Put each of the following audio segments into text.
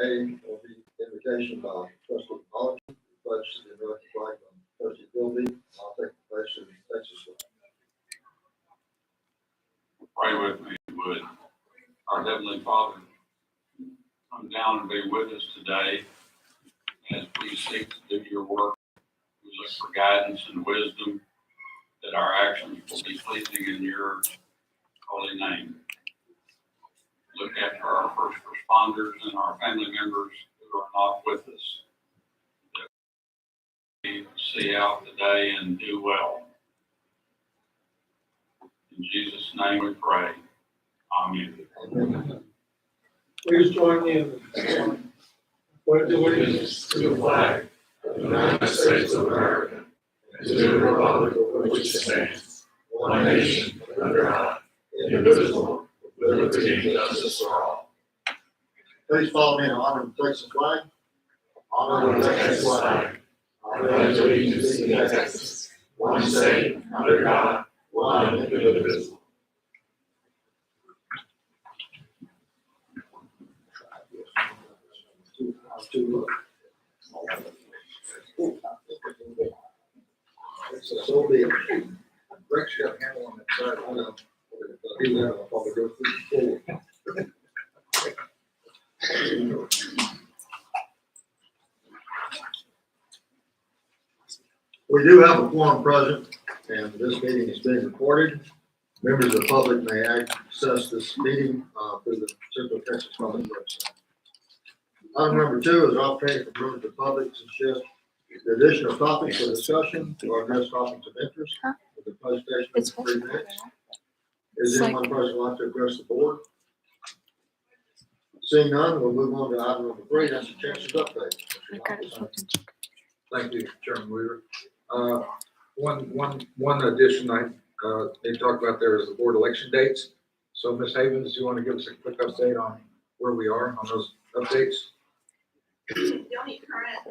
A will be invocation by trustee Collins, pledge to the American flag by trustee Philby. I'll take the pledge to the Texas flag. Pray with me, if you would. Our Heavenly Father, come down and be with us today as we seek to do your work. We look for guidance and wisdom, that our actions will be pleasing in your holy name. Look after our first responders and our family members who are not with us, that we see out the day and do well. In Jesus' name we pray. Amen. Please join me in the pledge of allegiance to the flag of the United States of America and to the republic for which it stands, one nation, under God, indivisible, with liberty and justice for all. Please follow me in honor of the Texas flag. Honor the Texas flag. I pledge allegiance to Texas, one state, under God, one indivisible. So be it. Rick's got a handle on that side. I know. He's gonna probably go through the floor. We do have a quorum present, and this meeting is being recorded. Members of the public may access this meeting through the Central Texas Public website. Item number 2 is opportunity for members of the public to share the additional topics for discussion or address topics of interest with the presentation of 3 minutes. Is anyone present like to address the board? Seeing none, we'll move on to item number 3. That's the chancellor's update. Thank you, Chairman Weaver. One addition they talked about there is the board election dates. So Ms. Havens, do you want to give us a quick update on where we are on those updates? The only current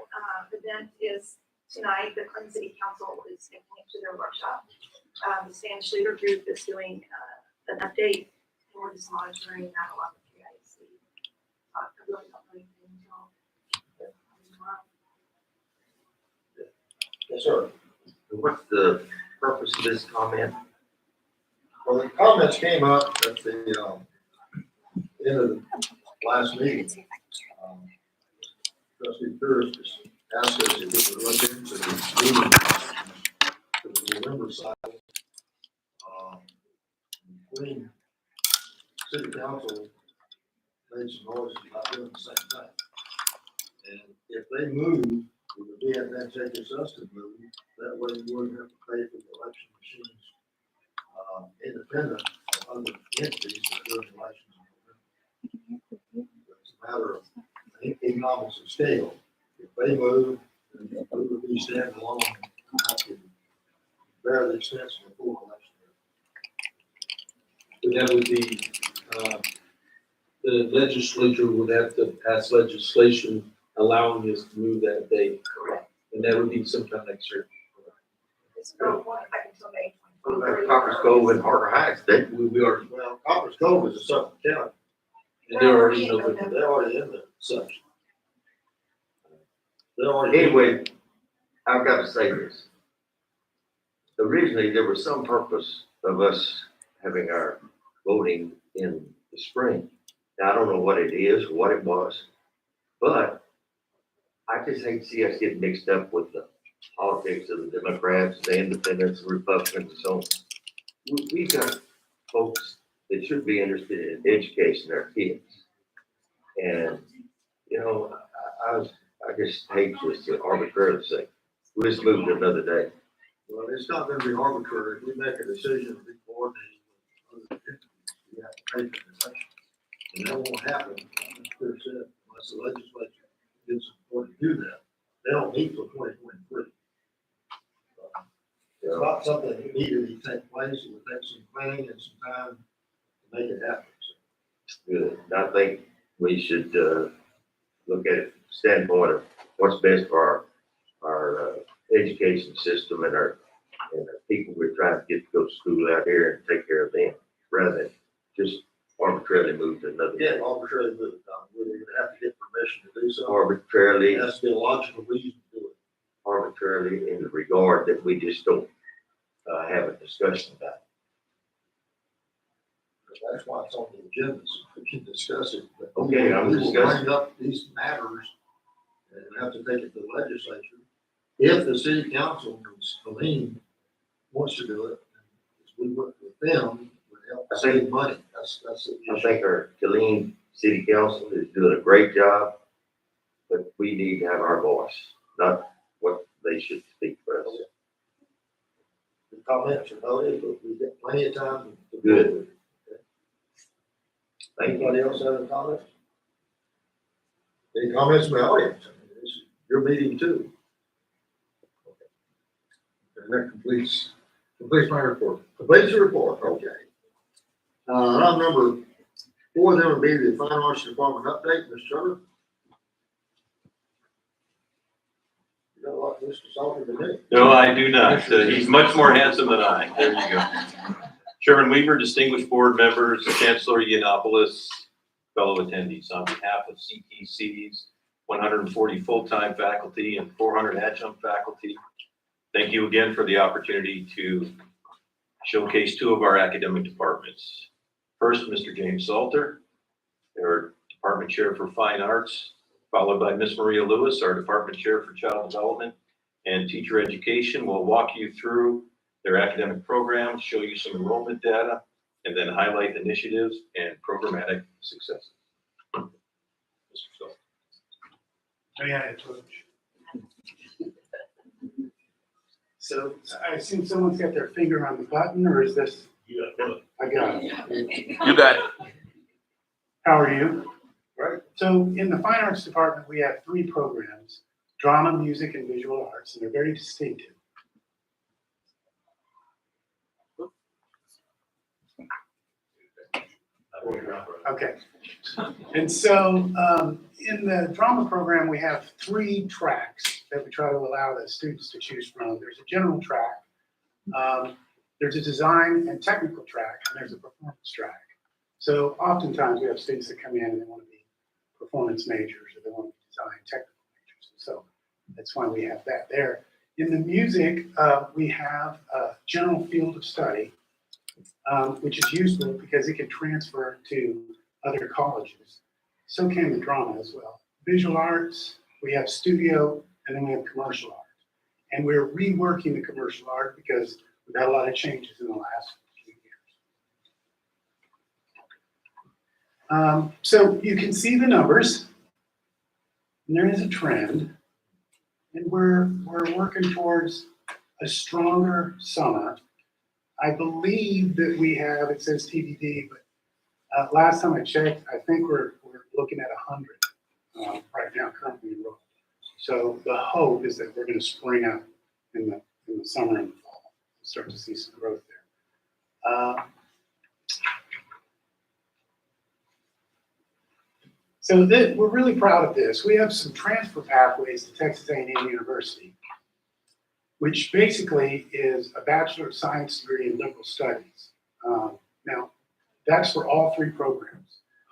event is tonight, the Clinton City Council is taking it to their workshop. The Stan Schluter group is doing an update, and we're just monitoring that along with KIC. I really don't know anything until Yes, sir. What's the purpose of this comment? Well, the comments came up at the end of the last meeting. Trustee Pierce just asked us if we could look into the meeting to the November cycle. Clean City Council made some noises about doing the same thing. And if they move, it would be advantageous us to move. That way we wouldn't have to pay for the election machines independent of other entities that do elections. It's a matter of economics of scale. If they move, then we would be standing alone and have to bear the expense of the full election. But that would be, the legislature would have to pass legislation allowing us to move that date. Correct. And that would be sometime next year. It's going back until May What 23rd. about Copper Cove and Harder Heights? We are, Well, Copper's Cove is a Suffolk County. and they're already in November. They're already in the section. They're already. Anyway, I've got to say this. Originally, there was some purpose of us having our voting in the spring. Now, I don't know what it is, or what it was, but I just hate to see us get mixed up with the politics of the Democrats, the Independents, the Republicans, and so on. We've got folks that should be interested in educating our kids. And, you know, I just hate just to arbitrarily say, we'll just move to another day. Well, it's not gonna be arbitrary. If we make a decision to be coordinated with other entities, we have to pay for the election. And that won't happen, as Chris said, unless the legislature gives support to do that. They don't meet till 2023. It's not something that immediately take place. It would take some planning and some time to make it happen. Good. And I think we should look at it from the standpoint of what's best for our education system and our people we're trying to get to go to school out here and take care of them, rather than just arbitrarily move to another. Yeah, arbitrary move. We would have to get permission to do something, arbitrarily, there has to be a logical reason to do it. arbitrarily in the regard that we just don't, have a discussion about. That's why it's on the agenda, so we can discuss it. But Okay, I'm we will discussing. bring up these matters and have to take it to the legislature. If the city council, Colleen, wants to do it, we work with them, would help I think- save money. That's the I issue. think our Killeen City Council is doing a great job, but we need to have our voice, not what they should speak for us. The comments are noted, but we've got plenty of time to. Good. Thank you. Anybody else have any comments? Any comments from the audience? I mean, this is your meeting too. And that completes my report. Completes the report, okay. Item number 4 then would be the Fine Arts Department update, Mr. Trevor. You got a lot, Mr. Salter than me. No, I do not. He's much more handsome than I. There you go. Chairman Weaver, distinguished board members, Chancellor Yiannopoulos, fellow attendees, on behalf of CTC's 140 full-time faculty and 400 adjunct faculty, thank you again for the opportunity to showcase 2 of our academic departments. First, Mr. James Salter, our department chair for fine arts, followed by Ms. Maria Lewis, our department chair for child development and teacher education. Will walk you through their academic programs, show you some enrollment data, and then highlight initiatives and programmatic successes. Mr. Salter. May I approach? So I assume someone's got their finger on the button, or is this? You got it. I got it. You got it. How are you? Right. So in the fine arts department, we have 3 programs: drama, music, and visual arts, and they're very distinctive. Okay. And so in the drama program, we have 3 tracks that we try to allow the students to choose from. There's a general track, there's a design and technical track, and there's a performance track. So oftentimes we have students that come in and they want to be performance majors or they want to be design technical majors. So that's why we have that there. In the music, we have a general field of study, which is useful because it can transfer to other colleges. So can the drama as well. Visual arts, we have studio, and then we have commercial art. And we're reworking the commercial art because we've had a lot of changes in the last few years. So you can see the numbers, and there is a trend, and we're working towards a stronger summer. I believe that we have, it says TBD, but last time I checked, I think we're looking at 100 right now, currently enrolled. So the hope is that we're going to spring up in the summer and the fall, start to see some growth there. So we're really proud of this. We have some transfer pathways to Texas A&M University, which basically is a Bachelor of Science degree in liberal studies. Now, that's for all 3 programs.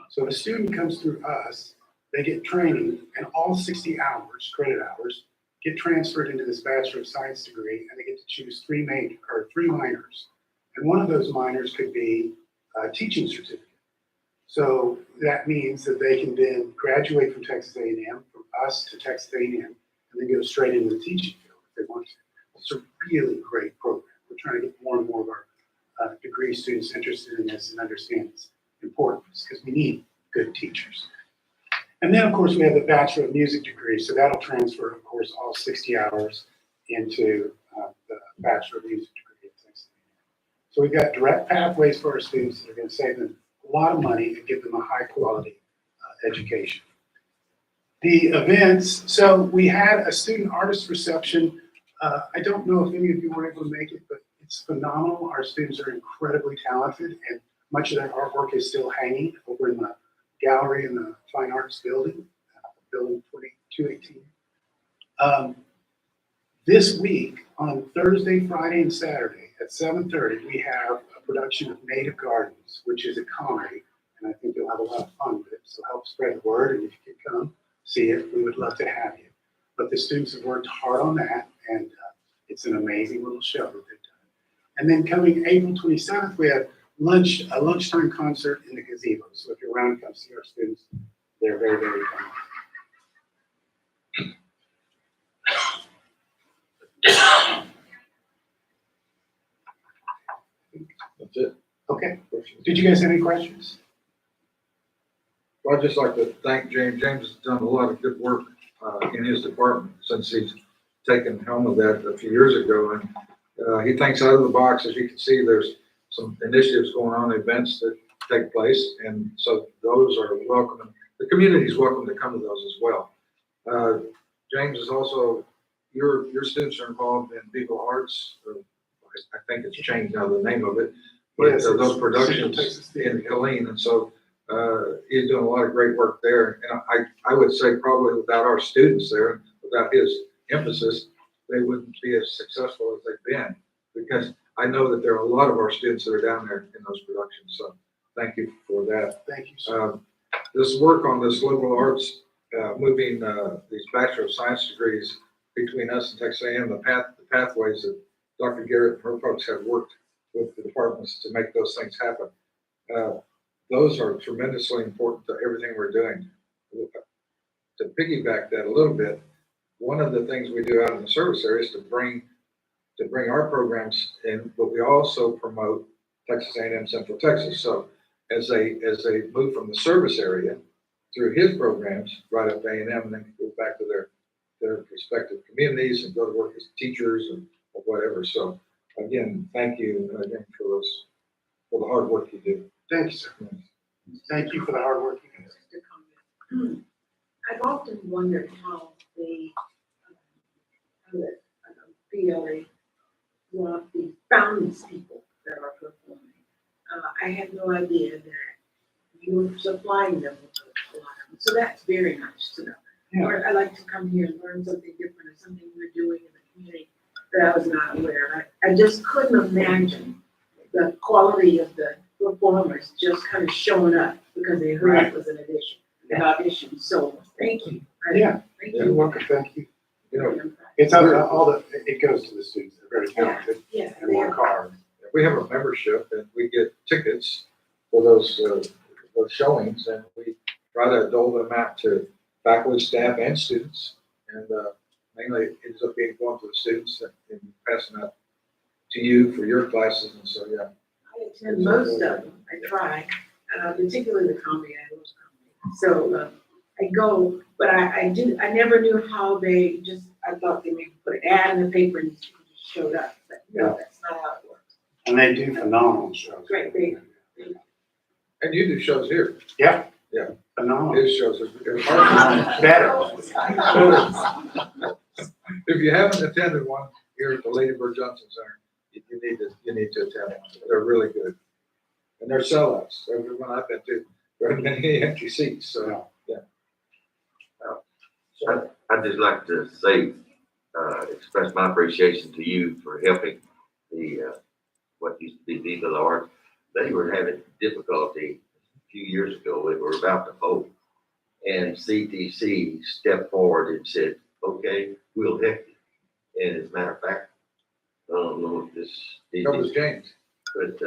So if a student comes through us, they get training, and all 60 hours, credit hours, get transferred into this Bachelor of Science degree, and they get to choose 3 minors. And one of those minors could be a teaching certificate. So that means that they can then graduate from Texas A&M, from us to Texas A&M, and then go straight into the teaching field if they want to. It's a really great program. We're trying to get more and more of our degree students interested in this and understand its importance because we need good teachers. And then, of course, we have the Bachelor of Music degree. So that'll transfer, of course, all 60 hours into the Bachelor of Music degree at Texas A&M. So we've got direct pathways for our students that are going to save them a lot of money and give them a high quality education. The events, so we had a student artist reception. I don't know if any of you were able to make it, but it's phenomenal. Our students are incredibly talented, and much of their artwork is still hanging over in the gallery in the Fine Arts building, building 2218. This week, on Thursday, Friday, and Saturday at 7:30, we have a production of Native Gardens, which is a comedy, and I think you'll have a lot of fun with it. So help spread the word, and if you can come, see it, we would love to have you. But the students have worked hard on that, and it's an amazing little show that they've done. And then coming April 27th, we have a lunchtime concert in the gazebo. So if you're around, come see our students. They're very, very fun. That's it. Okay. Did you guys have any questions? Well, I'd just like to thank James. James has done a lot of good work in his department since he's taken helm of that a few years ago. And he thinks out of the box. As you can see, there's some initiatives going on, events that take place. And so those are welcome. The community is welcome to come to those as well. James is also, your students are involved in Vivo Arts. I think it's changed now, the name of it. But Yes, those it's productions Central Texas Theater. in Killeen. And so he's doing a lot of great work there. And I would say probably without our students there, without his emphasis, they wouldn't be as successful as they've been. Because I know that there are a lot of our students that are down there in those productions. So thank you for that. Thank you, sir. This work on this liberal arts, moving these Bachelor of Science degrees between us and Texas A&M, the pathways that Dr. Garrett and her folks have worked with the departments to make those things happen. Those are tremendously important to everything we're doing. To piggyback that a little bit, one of the things we do out in the service area is to bring our programs in, but we also promote Texas A&M Central Texas. So as they move from the service area through his programs right up to A&M, and then go back to their respective communities and go to work as teachers or whatever. So again, thank you again for the hard work you do. Thank you, sir. Thank you for the hard work you guys. I've often wondered how the PLA found these people that are performing. I had no idea that you were supplying them with a lot of them. So that's very nice to know. Yeah. Or I like to come here and learn something different or something we're doing in the community that I was not aware of. I just couldn't imagine the quality of the performers just kind of showing up because they heard it was an audition. So thank you. Yeah. Thank You're you. welcome. Thank you. You know, It's it goes to the students. They're very talented Yeah. and work hard. we have a membership and we get tickets for those showings, and we try to dole them out to faculty, staff, and students. And mainly it ends up being going to the students and passing out to you for your classes. And so, yeah. I attend most of them. I try, particularly the comedy. I love comedy. So I go, but I never knew how they I thought they maybe put an ad in the paper and just showed up. But no, that's not how it works. And they do phenomenal shows. Great, And you do shows here. Yeah. Yeah. Phenomenal. His shows are Better. If you haven't attended one here at the Lady Bird Johnson Center, you need to attend one. They're really good. And they're sellouts. Every one I've been to, there aren't many empty seats. So, yeah. I'd just like to say, express my appreciation to you for helping what used to be Viva the Art. They were having difficulty a few years ago. They were about to fold. And CTC stepped forward and said, okay, we'll help you. And as a matter of fact, I don't know if this, That was James. but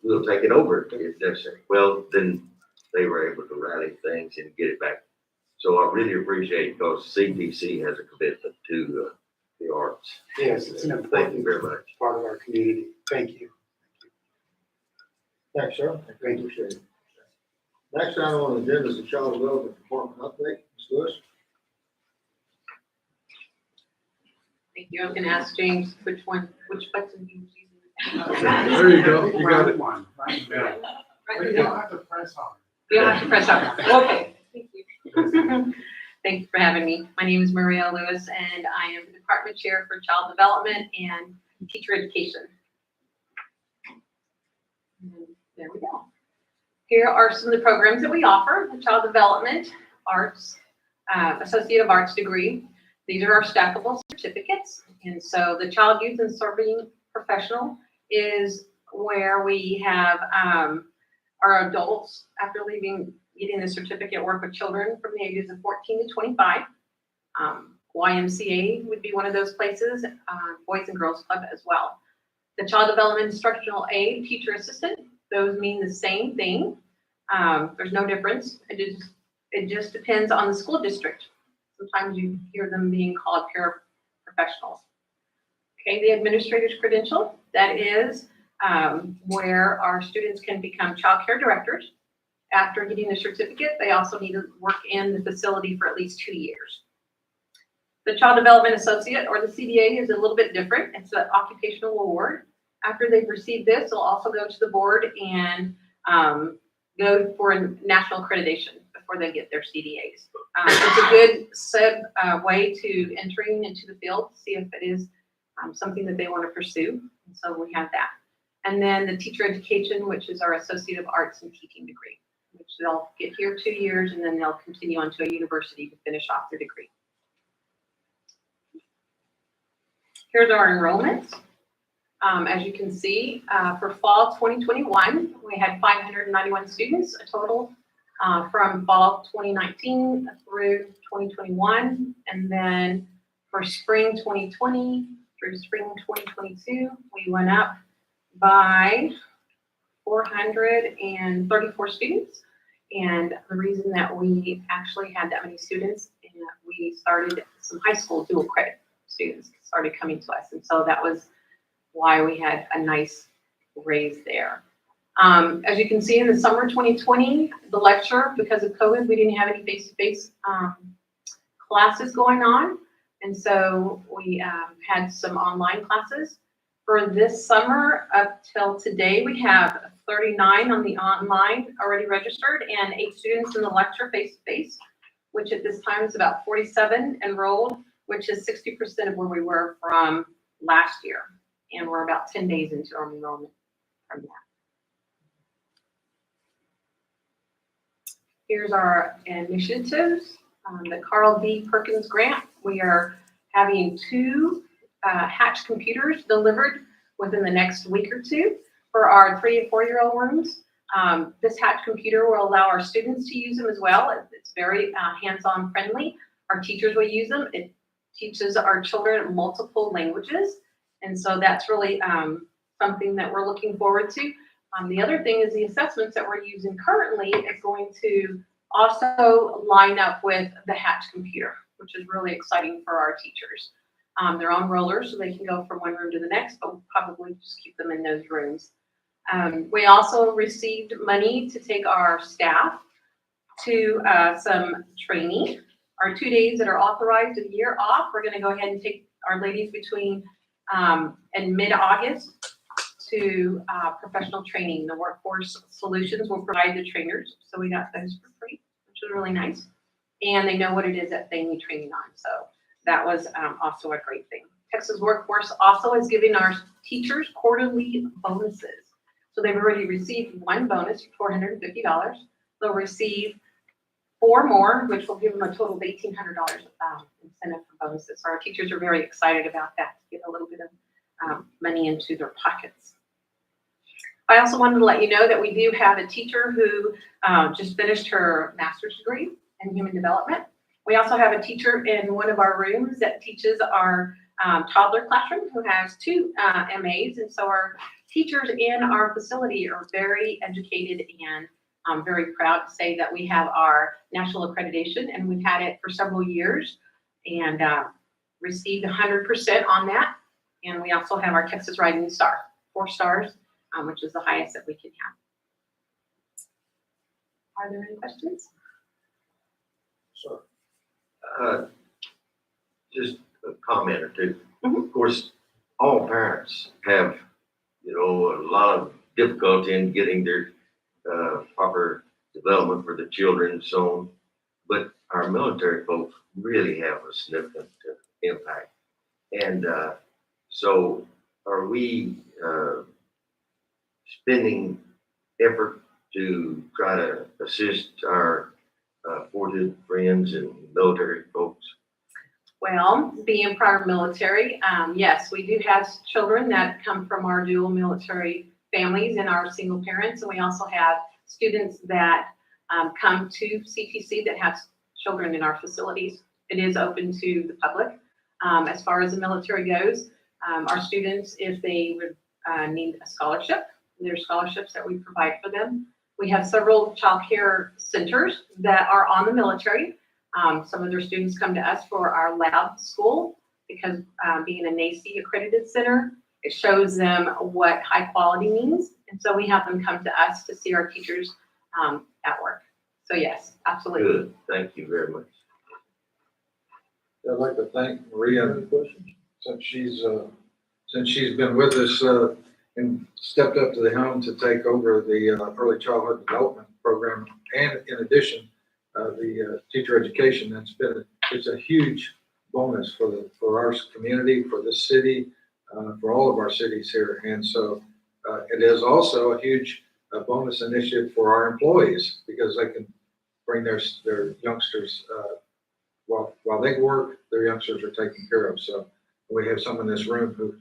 we'll take it over if necessary. Well, then they were able to rally things and get it back. So I really appreciate it because CTC has a commitment to the arts. Yes, it's an Thank you important very much. part of our community. Thank you. Thanks, sir. I appreciate it. Next item on the agenda is the Child Development Department update. Ms. Lewis? Thank you. I was gonna ask James which button he was using. There you go. You got it. One, right in the middle. Right You there. don't have to press on. You don't have to press up. Okay. Thank you. Thank you for having me. My name is Maria Lewis, and I am the Department Chair for Child Development and Teacher Education. And there we go. Here are some of the programs that we offer: the Child Development Arts, Associate of Arts degree. These are our stackable certificates. And so the Child, Youth, and Serving Professional is where we have our adults, after leaving getting the certificate, work with children from the ages of 14 to 25. YMCA would be one of those places, Boys and Girls Club as well. The Child Development Instructional Aid, Teacher Assistant, those mean the same thing. There's no difference. It just depends on the school district. Sometimes you hear them being called paraprofessionals. Okay, the administrator's credential, that is where our students can become child care directors. After getting the certificate, they also need to work in the facility for at least 2 years. The Child Development Associate, or the CDA, is a little bit different. It's an occupational award. After they've received this, they'll also go to the board and go for a national accreditation before they get their CDAs. It's a good way to entering into the field, see if it is something that they want to pursue. And so we have that. And then the teacher education, which is our Associate of Arts and Teaching degree, which they'll get here 2 years and then they'll continue on to a university to finish off their degree. Here's our enrollments. As you can see, for fall 2021, we had 591 students, a total from fall 2019 through 2021. And then for spring 2020 through spring 2022, we went up by 434 students. And the reason that we actually had that many students, and we started some high school dual credit students started coming to us. And so that was why we had a nice raise there. As you can see in the summer 2020, the lecture, because of COVID, we didn't have any face-to-face classes going on. And so we had some online classes. For this summer up till today, we have 39 on the online already registered and 8 students in the lecture face-to-face, which at this time is about 47 enrolled, which is 60% of where we were from last year. And we're about 10 days into our enrollment from that. Here's our initiatives. The Carl D. Perkins Grant. We are having 2 Hatch computers delivered within the next week or 2 for our 3- and 4-year-old rooms. This Hatch computer will allow our students to use them as well. It's very hands-on friendly. Our teachers will use them. It teaches our children multiple languages. And so that's really something that we're looking forward to. The other thing is the assessments that we're using currently is going to also line up with the Hatch computer, which is really exciting for our teachers. They're on rollers, so they can go from one room to the next, but we'll probably just keep them in those rooms. We also received money to take our staff to some training. Our 2 days that are authorized a year off, we're going to go ahead and take our ladies between in mid-August to professional training. The Workforce Solutions will provide the trainers, so we got those for free, which is really nice. And they know what it is that they need training on, so that was also a great thing. Texas Workforce also is giving our teachers quarterly bonuses. So they've already received 1 bonus for $450. They'll receive 4 more, which will give them a total of $1,800 incentive for bonuses. So our teachers are very excited about that, to get a little bit of money into their pockets. I also wanted to let you know that we do have a teacher who just finished her master's degree in human development. We also have a teacher in one of our rooms that teaches our toddler classroom who has 2 MAs. And so our teachers in our facility are very educated, and I'm very proud to say that we have our national accreditation, and we've had it for several years and received 100% on that. And we also have our Texas Rising Star, 4 stars, which is the highest that we can have. Are there any questions? Sure. Just a comment or 2. Of course, all parents have, a lot of difficulty in getting their proper development for the children and so on. But our military folks really have a significant impact. And so are we spending effort to try to assist our forwarded friends and military folks? Well, being prior military, yes, we do have children that come from our dual military families and our single parents, and we also have students that come to CTC that have children in our facilities. It is open to the public. As far as the military goes, our students, if they would need a scholarship, there's scholarships that we provide for them. We have several child care centers that are on the military. Some of their students come to us for our lab school because being a NACE accredited center, it shows them what high quality means. And so we have them come to us to see our teachers at work. So yes, absolutely. Good, thank you very much. I'd like to thank Maria since she's been with us and stepped up to the helm to take over the early childhood development program. And in addition, the teacher education, it's a huge bonus for our community, for this city, for all of our cities here. And so it is also a huge bonus initiative for our employees because they can bring their youngsters, while they work, their youngsters are taken care of. So we have some in this room who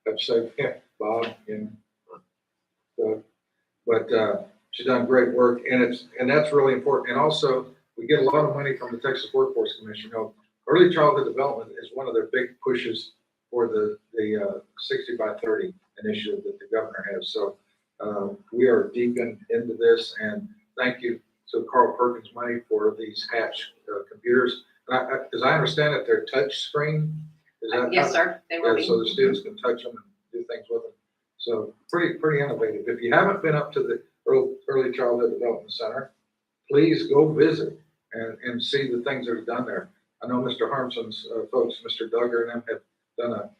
have said, yeah, Bob, so, but she's done great work, and that's really important. And also, we get a lot of money from the Texas Workforce Commission. You know, early childhood development is one of their big pushes for the 60 by 30 initiative that the governor has. So we are deep into this, and thank you to Carl Perkins Money for these Hatch computers. And as I understand it, they're touch screen. Is that Yes, sir. They will yeah, be. so the students can touch them and do things with them. So pretty innovative. If you haven't been up to the Early Childhood Development Center, please go visit and see the things that are done there. I know Mr. Harmson's folks, Mr. Duggar and them have done an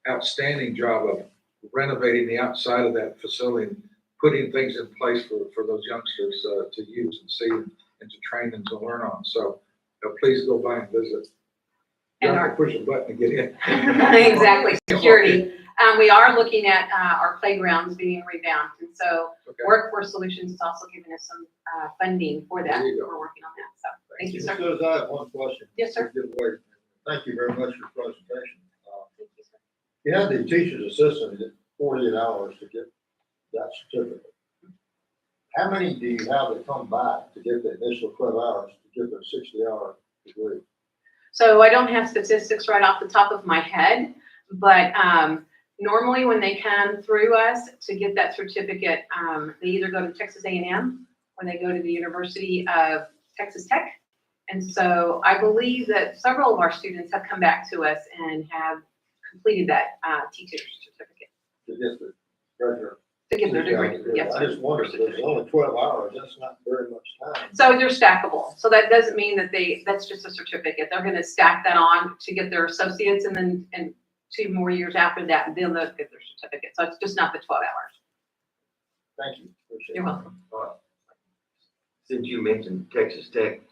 outstanding job of renovating the outside of that facility and putting things in place for those youngsters to use and see and to train and to learn on. So please go by and visit. You And don't have to push a button to get in. Exactly, security. We are looking at our playgrounds being revamped, and so Okay. Workforce Solutions is also giving us some funding for that. There you go. We're working on that, so thank you, Ms. sir. Sills, I have one question. Yes, sir. Give away. Thank you very much for your presentation. Thank you, sir. You had the teacher's assistant at 48 hours to get that certificate. How many do you have that come back to get the initial 12 hours to get their 60-hour degree? So I don't have statistics right off the top of my head, but normally when they come through us to get that certificate, they either go to Texas A&M or they go to the University of Texas Tech. And so I believe that several of our students have come back to us and have completed that teacher's certificate To get the graduate. to get their degree. Yes, I sir. just wondered, if there's only 12 hours, that's not very much time. So they're stackable. So that doesn't mean that that's just a certificate. They're going to stack that on to get their associates, and then 2 more years after that, then they'll get their certificate. So it's just not the 12 hours. Thank you. Appreciate it. You're welcome. Since you mentioned Texas Tech,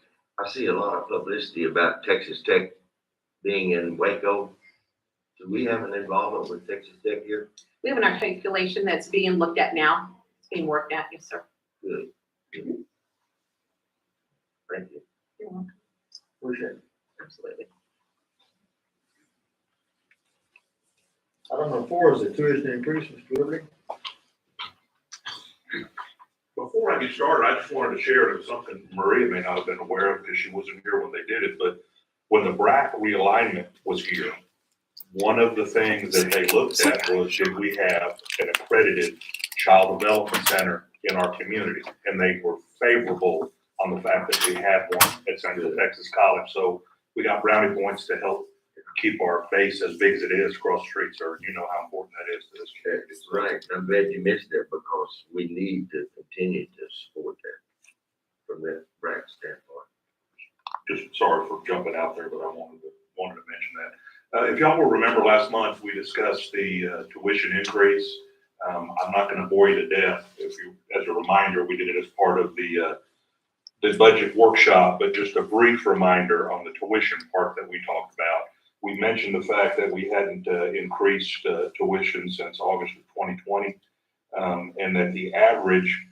I see a lot of publicity about Texas Tech being in Waco. Do we have an involvement with Texas Tech here? We have an articulation that's being looked at now. It's being worked at, yes, sir. Good. Thank you. You're welcome. Appreciate it. Absolutely. Item number 4 is the tuition increase, Mr. Liberty. Before I get started, I just wanted to share something Maria may not have been aware of because she wasn't here when they did it, but when the BRAC realignment was here, one of the things that they looked at was, did we have an accredited child development center in our community? And they were favorable on the fact that we had one at Central Texas College. So we got brownie points to help keep our base as big as it is across the street, sir. You know how important that is to this community. That's right. I'm glad you mentioned that because we need to continue to support that from that BRAC standpoint. Just sorry for jumping out there, but I wanted to mention that. If y'all will remember last month, we discussed the tuition increase. I'm not going to bore you to death. As a reminder, we did it as part of the budget workshop, but just a brief reminder on the tuition part that we talked about. We mentioned the fact that we hadn't increased tuition since August of 2020, and that the average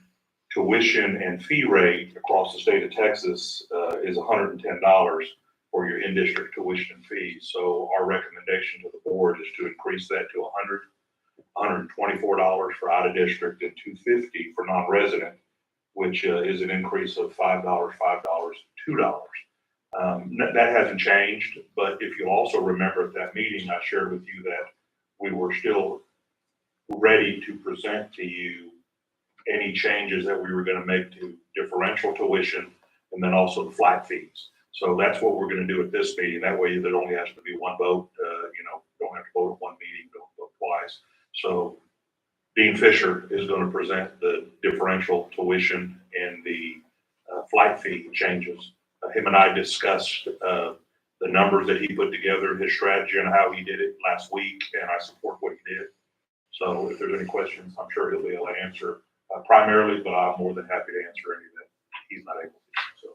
tuition and fee rate across the state of Texas is $110 for your in-district tuition and fees. So our recommendation to the board is to increase that to $124 for out of district and $250 for non-resident. which is an increase of $5, $2. That hasn't changed, but if you'll also remember at that meeting, I shared with you that we were still ready to present to you any changes that we were going to make to differential tuition and then also the flat fees. So that's what we're going to do at this meeting. That way there only has to be one vote, don't have to vote at one meeting, don't vote twice. So Dean Fisher is going to present the differential tuition and the flight fee changes. Him and I discussed the numbers that he put together, his strategy and how he did it last week, and I support what he did. So if there's any questions, I'm sure he'll be able to answer primarily, but I'm more than happy to answer any that he's not able to. So.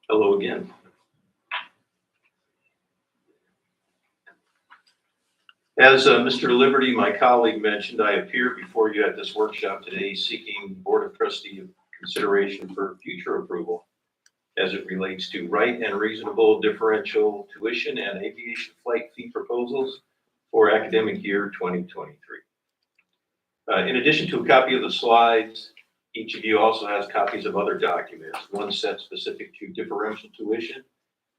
Hello again. As Mr. Liberty, my colleague, mentioned, I appear before you at this workshop today seeking Board of Trustee consideration for future approval as it relates to right and reasonable differential tuition and aviation flight fee proposals for academic year 2023. In addition to a copy of the slides, each of you also has copies of other documents, one set specific to differential tuition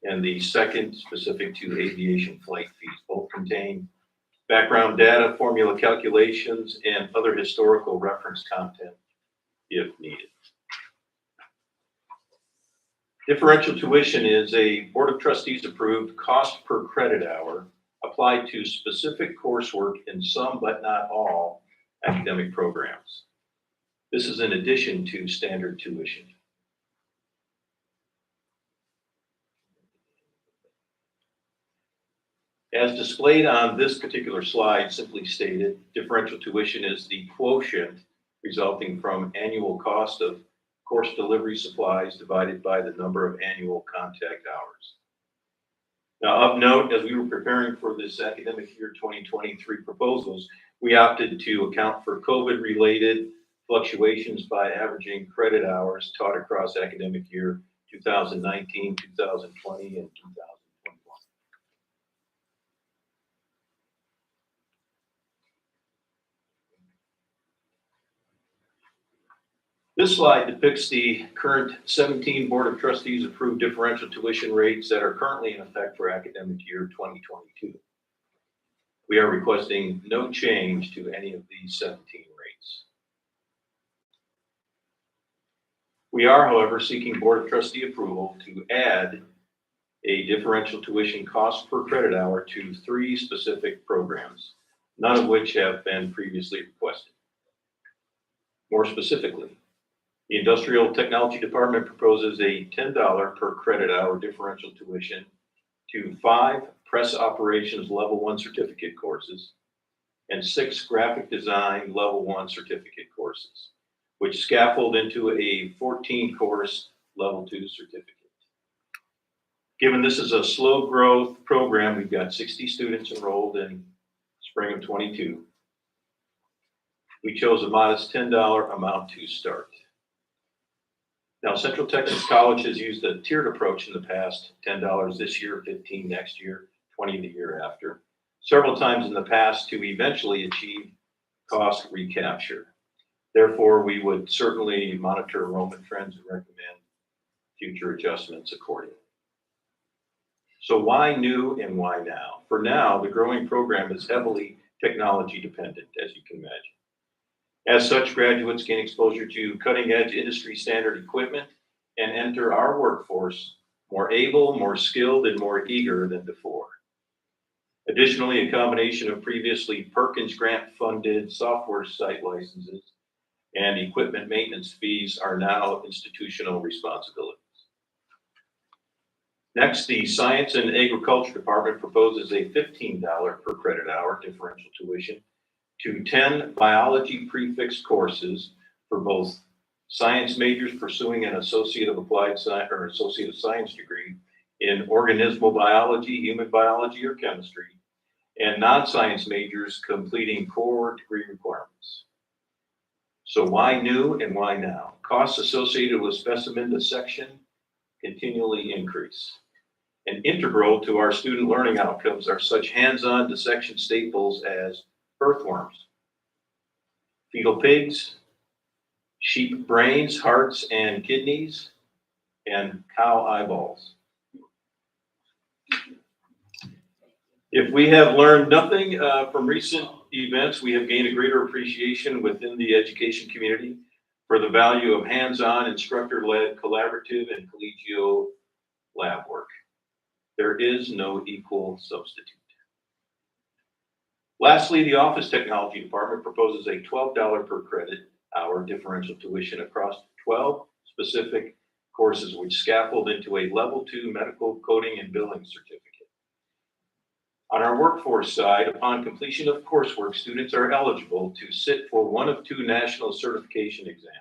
and the second specific to aviation flight fees. Both contain background data, formula calculations, and other historical reference content if needed. Differential tuition is a Board of Trustees approved cost per credit hour applied to specific coursework in some but not all academic programs. This is in addition to standard tuition. As displayed on this particular slide, simply stated, differential tuition is the quotient resulting from annual cost of course delivery supplies divided by the number of annual contact hours. Now, of note, as we were preparing for this academic year 2023 proposals, we opted to account for COVID-related fluctuations by averaging credit hours taught across academic year 2019, 2020, and 2021. This slide depicts the current 17 Board of Trustees approved differential tuition rates that are currently in effect for academic year 2022. We are requesting no change to any of these 17 rates. We are, however, seeking Board of Trustee approval to add a differential tuition cost per credit hour to 3 specific programs, none of which have been previously requested. More specifically, the Industrial Technology Department proposes a $10 per credit hour differential tuition to 5 press operations level 1 certificate courses and 6 graphic design level 1 certificate courses, which scaffold into a 14 course level 2 certificate. Given this is a slow growth program, we've got 60 students enrolled in spring of 22. We chose a modest $10 amount to start. Now, Central Texas College has used a tiered approach in the past, $10 this year, $15 next year, $20 the year after, several times in the past to eventually achieve cost recapture. Therefore, we would certainly monitor enrollment trends and recommend future adjustments accordingly. So why new and why now? For now, the growing program is heavily technology dependent, as you can imagine. As such, graduates gain exposure to cutting-edge industry standard equipment and enter our workforce more able, more skilled, and more eager than before. Additionally, a combination of previously Perkins grant-funded software site licenses and equipment maintenance fees are now institutional responsibilities. Next, the Science and Agriculture Department proposes a $15 per credit hour differential tuition to 10 biology prefix courses for both science majors pursuing an Associate of Applied Science or Associate of Science degree in organismal biology, human biology, or chemistry, and non-science majors completing core degree requirements. So why new and why now? Costs associated with specimen dissection continually increase. And integral to our student learning outcomes are such hands-on dissection staples as earthworms, fetal pigs, sheep brains, hearts, and kidneys, and cow eyeballs. If we have learned nothing from recent events, we have gained a greater appreciation within the education community for the value of hands-on, instructor-led, collaborative, and collegial lab work. There is no equal substitute. Lastly, the Office Technology Department proposes a $12 per credit hour differential tuition across 12 specific courses which scaffold into a level 2 medical coding and billing certificate. On our workforce side, upon completion of coursework, students are eligible to sit for one of 2 national certification exams,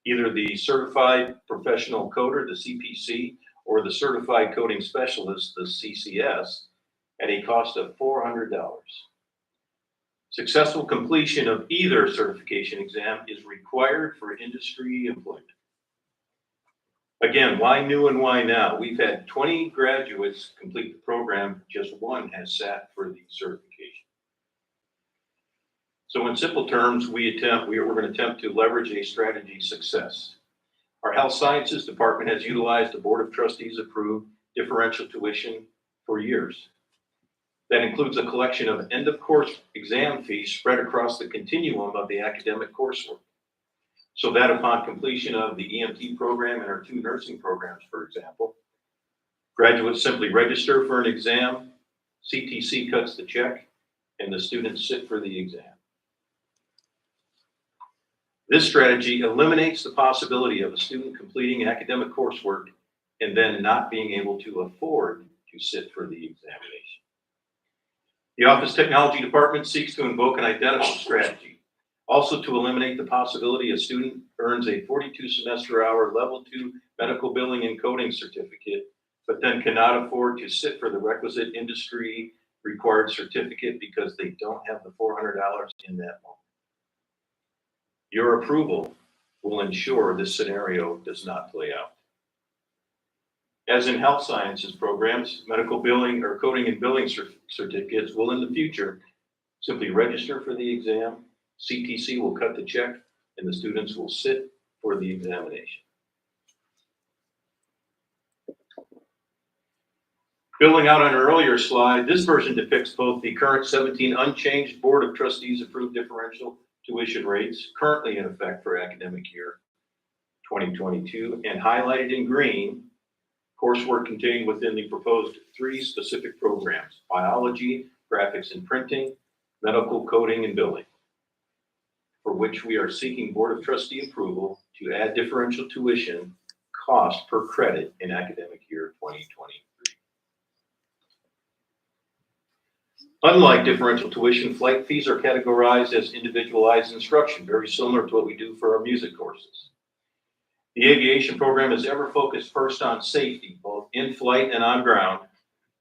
either the Certified Professional Coder, the CPC, or the Certified Coding Specialist, the CCS, at a cost of $400. Successful completion of either certification exam is required for industry employment. Again, why new and why now? We've had 20 graduates complete the program, just one has sat for the certification. So in simple terms, we're going to attempt to leverage a strategy success. Our Health Sciences Department has utilized the Board of Trustees approved differential tuition for years. That includes a collection of end of course exam fees spread across the continuum of the academic coursework. So that upon completion of the EMT program and our 2 nursing programs, for example, graduates simply register for an exam, CTC cuts the check, and the students sit for the exam. This strategy eliminates the possibility of a student completing academic coursework and then not being able to afford to sit for the examination. The Office Technology Department seeks to invoke an identical strategy, also to eliminate the possibility a student earns a 42 semester hour level 2 medical billing and coding certificate, but then cannot afford to sit for the requisite industry required certificate because they don't have the $400 in that moment. Your approval will ensure this scenario does not play out. As in health sciences programs, medical billing or coding and billing certificates will in the future simply register for the exam, CTC will cut the check, and the students will sit for the examination. Building out on an earlier slide, this version depicts both the current 17 unchanged Board of Trustees approved differential tuition rates currently in effect for academic year 2022, and highlighted in green, coursework contained within the proposed 3 specific programs: biology, graphics and printing, medical coding and billing, for which we are seeking Board of Trustee approval to add differential tuition cost per credit in academic year 2023. Unlike differential tuition, flight fees are categorized as individualized instruction, very similar to what we do for our music courses. The aviation program is ever focused first on safety, both in flight and on ground,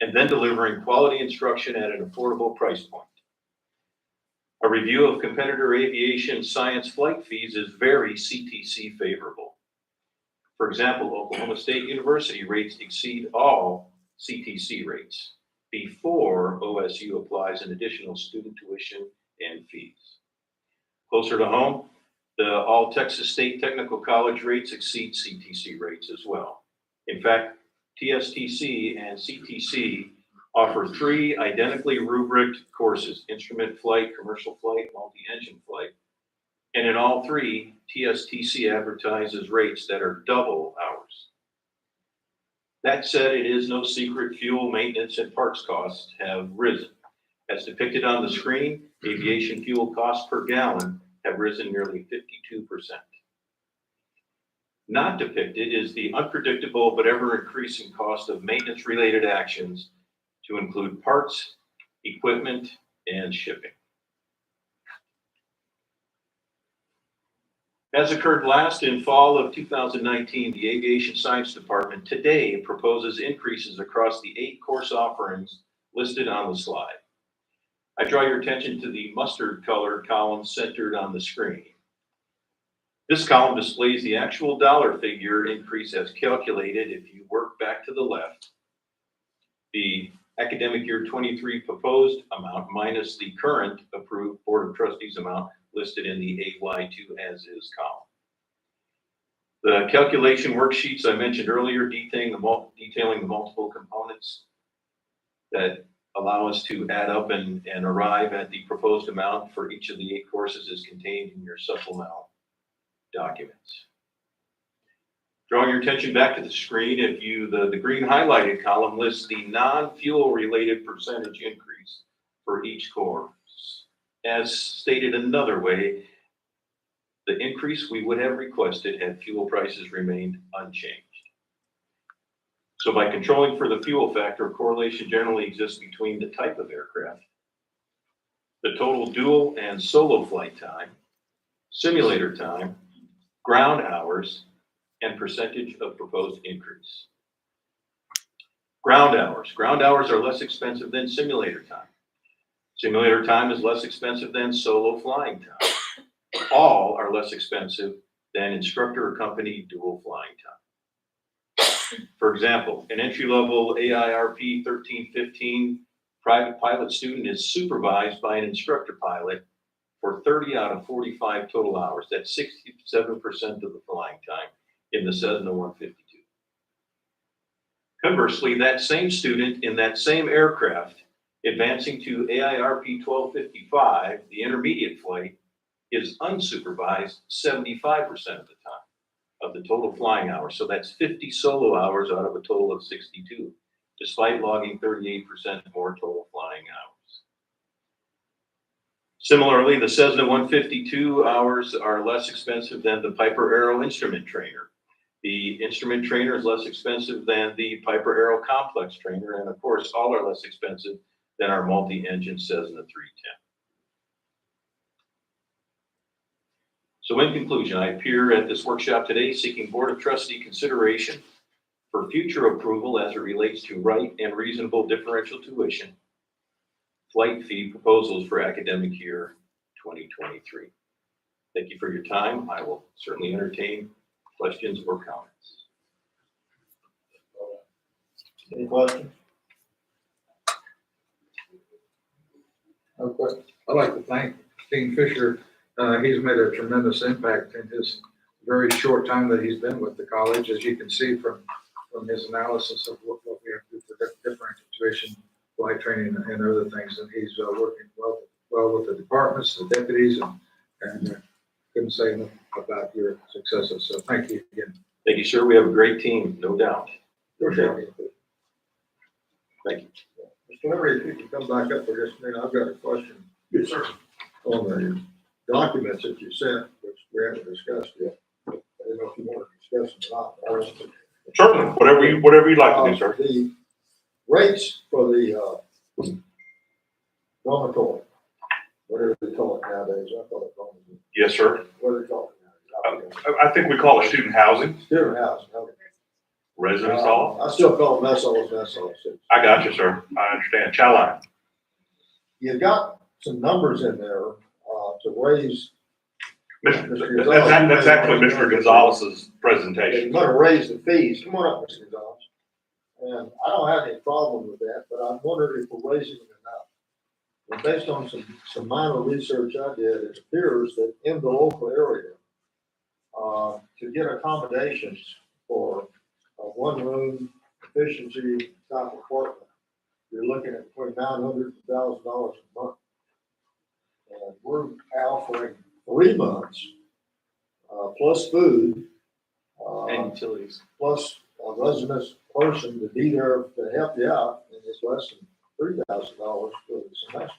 and then delivering quality instruction at an affordable price point. A review of competitor aviation science flight fees is very CTC favorable. For example, Oklahoma State University rates exceed all CTC rates before OSU applies an additional student tuition and fees. Closer to home, the All Texas State Technical College rates exceed CTC rates as well. In fact, TSTC and CTC offer 3 identically rubriced courses: instrument flight, commercial flight, multi-engine flight. And in all 3, TSTC advertises rates that are double ours. That said, it is no secret fuel, maintenance, and parts costs have risen. As depicted on the screen, aviation fuel costs per gallon have risen nearly 52%. Not depicted is the unpredictable but ever-increasing cost of maintenance-related actions to include parts, equipment, and shipping. As occurred last in fall of 2019, the Aviation Science Department today proposes increases across the 8 course offerings listed on the slide. I draw your attention to the mustard colored column centered on the screen. This column displays the actual dollar figure increase as calculated if you work back to the left. The academic year 23 proposed amount minus the current approved Board of Trustees amount listed in the AY2 as is column. The calculation worksheets I mentioned earlier detailing the multiple components that allow us to add up and arrive at the proposed amount for each of the 8 courses is contained in your supplemental documents. Drawing your attention back to the screen, if the green highlighted column lists the non-fuel related percentage increase for each course. As stated another way, the increase we would have requested had fuel prices remained unchanged. So by controlling for the fuel factor, a correlation generally exists between the type of aircraft, the total dual and solo flight time, simulator time, ground hours, and percentage of proposed increase. Ground hours. Ground hours are less expensive than simulator time. Simulator time is less expensive than solo flying time. All are less expensive than instructor accompanied dual flying time. For example, an entry-level AIRP 1315 private pilot student is supervised by an instructor pilot for 30 out of 45 total hours. That's 67% of the flying time in the Cessna 152. Conversely, that same student in that same aircraft advancing to AIRP 1255, the intermediate flight, is unsupervised 75% of the time of the total flying hours. So that's 50 solo hours out of a total of 62, despite logging 38% more total flying hours. Similarly, the Cessna 152 hours are less expensive than the Piper Aero instrument trainer. The instrument trainer is less expensive than the Piper Aero complex trainer, and of course, all are less expensive than our multi-engine Cessna 310. So in conclusion, I appear at this workshop today seeking Board of Trustee consideration for future approval as it relates to right and reasonable differential tuition flight fee proposals for academic year 2023. Thank you for your time. I will certainly entertain questions or comments. Any questions? No questions. I'd like to thank Dean Fisher. He's made a tremendous impact in his very short time that he's been with the college, as you can see from his analysis of what we have to do for differential tuition, flight training, and other things. And he's working well with the departments, the deputies, and couldn't say enough about your successes. So thank you again. Thank you, sir. We have a great team, no doubt. Thank you. Thank you. Mr. Larry, if you could come back up for just a minute, I've got a question. Yes, sir. On the documents that you sent, which we haven't discussed yet. I don't know if you want to discuss them or not. Certainly, whatever you'd like to do, sir. The rates for the dormitory, whatever they call it nowadays, I call it dormitory. Yes, sir. What do they call it nowadays? I think we call it student housing, Student housing, okay. residence hall. I still call them mess halls, too. I got you, sir. I understand. Chow line. You've got some numbers in there, to raise. That's actually Mr. Gonzalez's presentation. You're gonna raise the fees. Come on up, Mr. Gonzalez. And I don't have any problem with that, but I'm wondering if we're raising them enough. And based on some minor research I did, it appears that in the local area, to get accommodations for a one-room efficiency type apartment, you're looking at between $900 and $1,000 a month. And we're offering 3 months, plus food, And utilities. plus a residence person to be there to help you out, and it's less than $3,000 for the semester.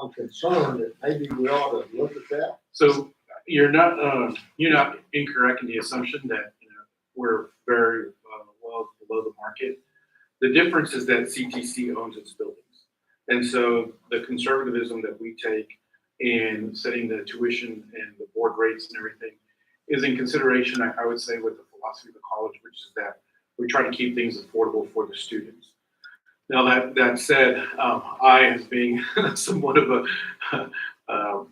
I'm concerned that maybe we ought to look at that. So you're not incorrect in the assumption that, we're very well below the market. The difference is that CTC owns its buildings. And so the conservatism that we take in setting the tuition and the board rates and everything is in consideration, I would say, with the philosophy of the college, which is that we try to keep things affordable for the students. Now that said, I, as being somewhat of a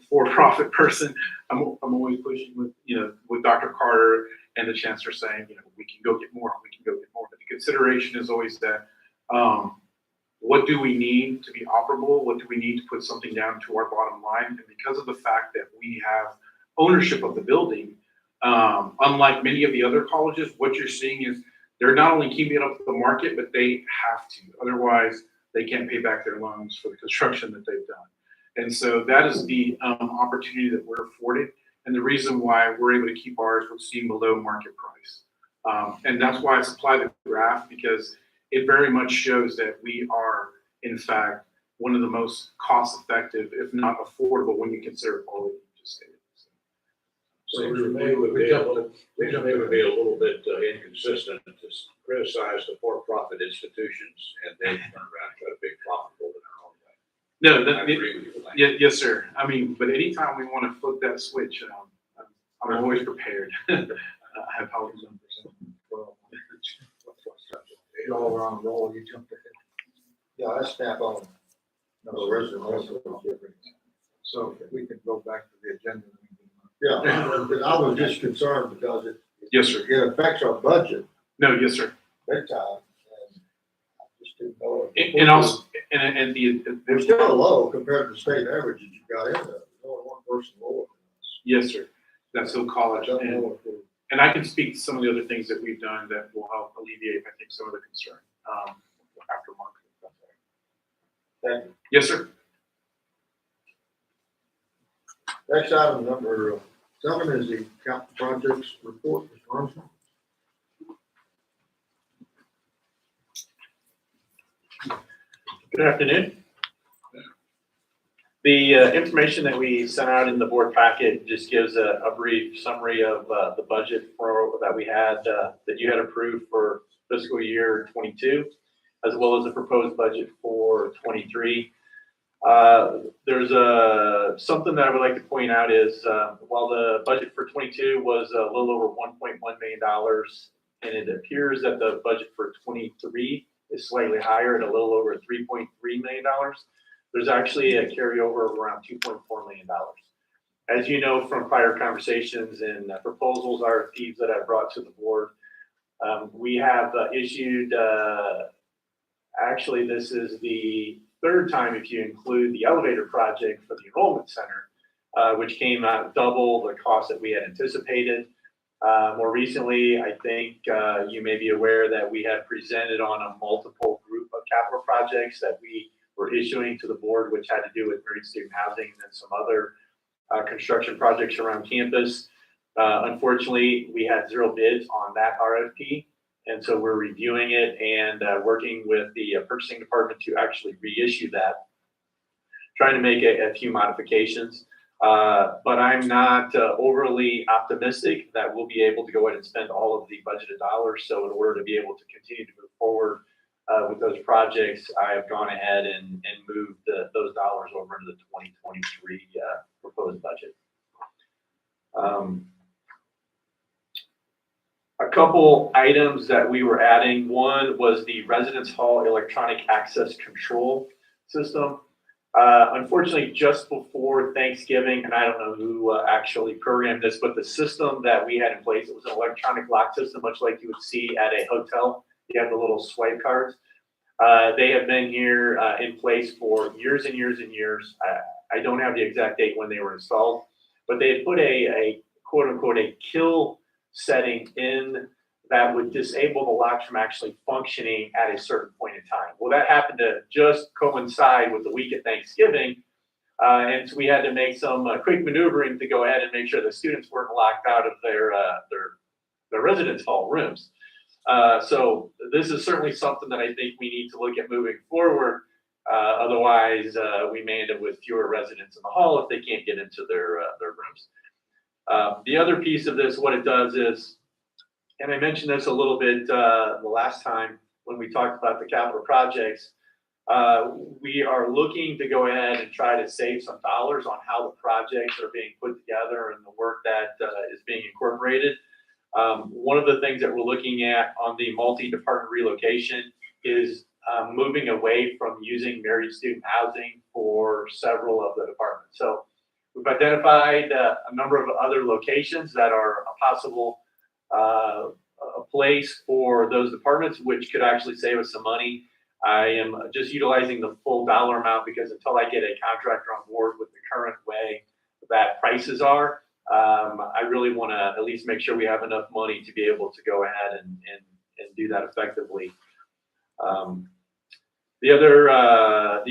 for-profit person, I'm always pushing with Dr. Carter and the chancellor saying, we can go get more, we can go get more. But the consideration is always that what do we need to be operable? What do we need to put something down to our bottom line? And because of the fact that we have ownership of the building, unlike many of the other colleges, what you're seeing is they're not only keeping up with the market, but they have to. Otherwise, they can't pay back their loans for the construction that they've done. And so that is the opportunity that we're afforded, and the reason why we're able to keep ours with seeing below market price. And that's why I supply the graph, because it very much shows that we are, in fact, one of the most cost-effective, if not affordable, when you consider all that you just stated. So we may would be a little, we may would be a little bit inconsistent to criticize the for-profit institutions and then turn around and try to be profitable in our own way. No, I agree with you. yes, sir. I mean, but anytime we want to flip that switch, I'm always prepared. I apologize. Y'all were on a roll, you jumped ahead. Yeah, I snap on. No, resolution. So if we can go back to the agenda. Yeah, I was just concerned because Yes, sir. it affects our budget No, yes, sir. big time. And I just didn't know. And also, and We're still low compared to the state average that you got in there. There's only one person lower than us. yes, sir. That's Hill College. I don't And, know if we're- and I can speak to some of the other things that we've done that will help alleviate, I think, some of the concern after market. Thank you. Yes, sir. Next item, number 7, is the capital projects report. Mr. Armstrong. Good afternoon. The information that we sent out in the board packet just gives a brief summary of the budget that we had, that you had approved for fiscal year 22, as well as the proposed budget for 23. There's something that I would like to point out is while the budget for 22 was a little over $1.1 million, and it appears that the budget for 23 is slightly higher at a little over $3.3 million. There's actually a carryover of around $2.4 million. As you know from prior conversations and proposals, RFPs that I brought to the board, we have issued, actually this is the third time if you include the elevator project for the enrollment center, which came out double the cost that we had anticipated. More recently, I think you may be aware that we had presented on a multiple group of capital projects that we were issuing to the board, which had to do with married student housing and some other construction projects around campus. Unfortunately, we had 0 bids on that RFP. And so we're reviewing it and working with the purchasing department to actually reissue that, trying to make a few modifications. But I'm not overly optimistic that we'll be able to go ahead and spend all of the budgeted dollars. So in order to be able to continue to move forward with those projects, I have gone ahead and moved those dollars over into the 2023 proposed budget. A couple items that we were adding. One was the residence hall electronic access control system. Unfortunately, just before Thanksgiving, and I don't know who actually programmed this, but the system that we had in place, it was an electronic lock system, much like you would see at a hotel. You have the little swipe cards. They have been here in place for years and years and years. I don't have the exact date when they were installed, but they had put a quote unquote a kill setting in that would disable the locks from actually functioning at a certain point in time. Well, that happened to just coincide with the week of Thanksgiving. And so we had to make some quick maneuvering to go ahead and make sure the students weren't locked out of their residence hall rooms. So this is certainly something that I think we need to look at moving forward. Otherwise, we may end up with fewer residents in the hall if they can't get into their rooms. The other piece of this, what it does is, and I mentioned this a little bit the last time when we talked about the capital projects, we are looking to go ahead and try to save some dollars on how the projects are being put together and the work that is being incorporated. One of the things that we're looking at on the multi-department relocation is moving away from using married student housing for several of the departments. So we've identified a number of other locations that are a possible a place for those departments, which could actually save us some money. I am just utilizing the full dollar amount because until I get a contractor on board with the current way that prices are, I really want to at least make sure we have enough money to be able to go ahead and do that effectively. The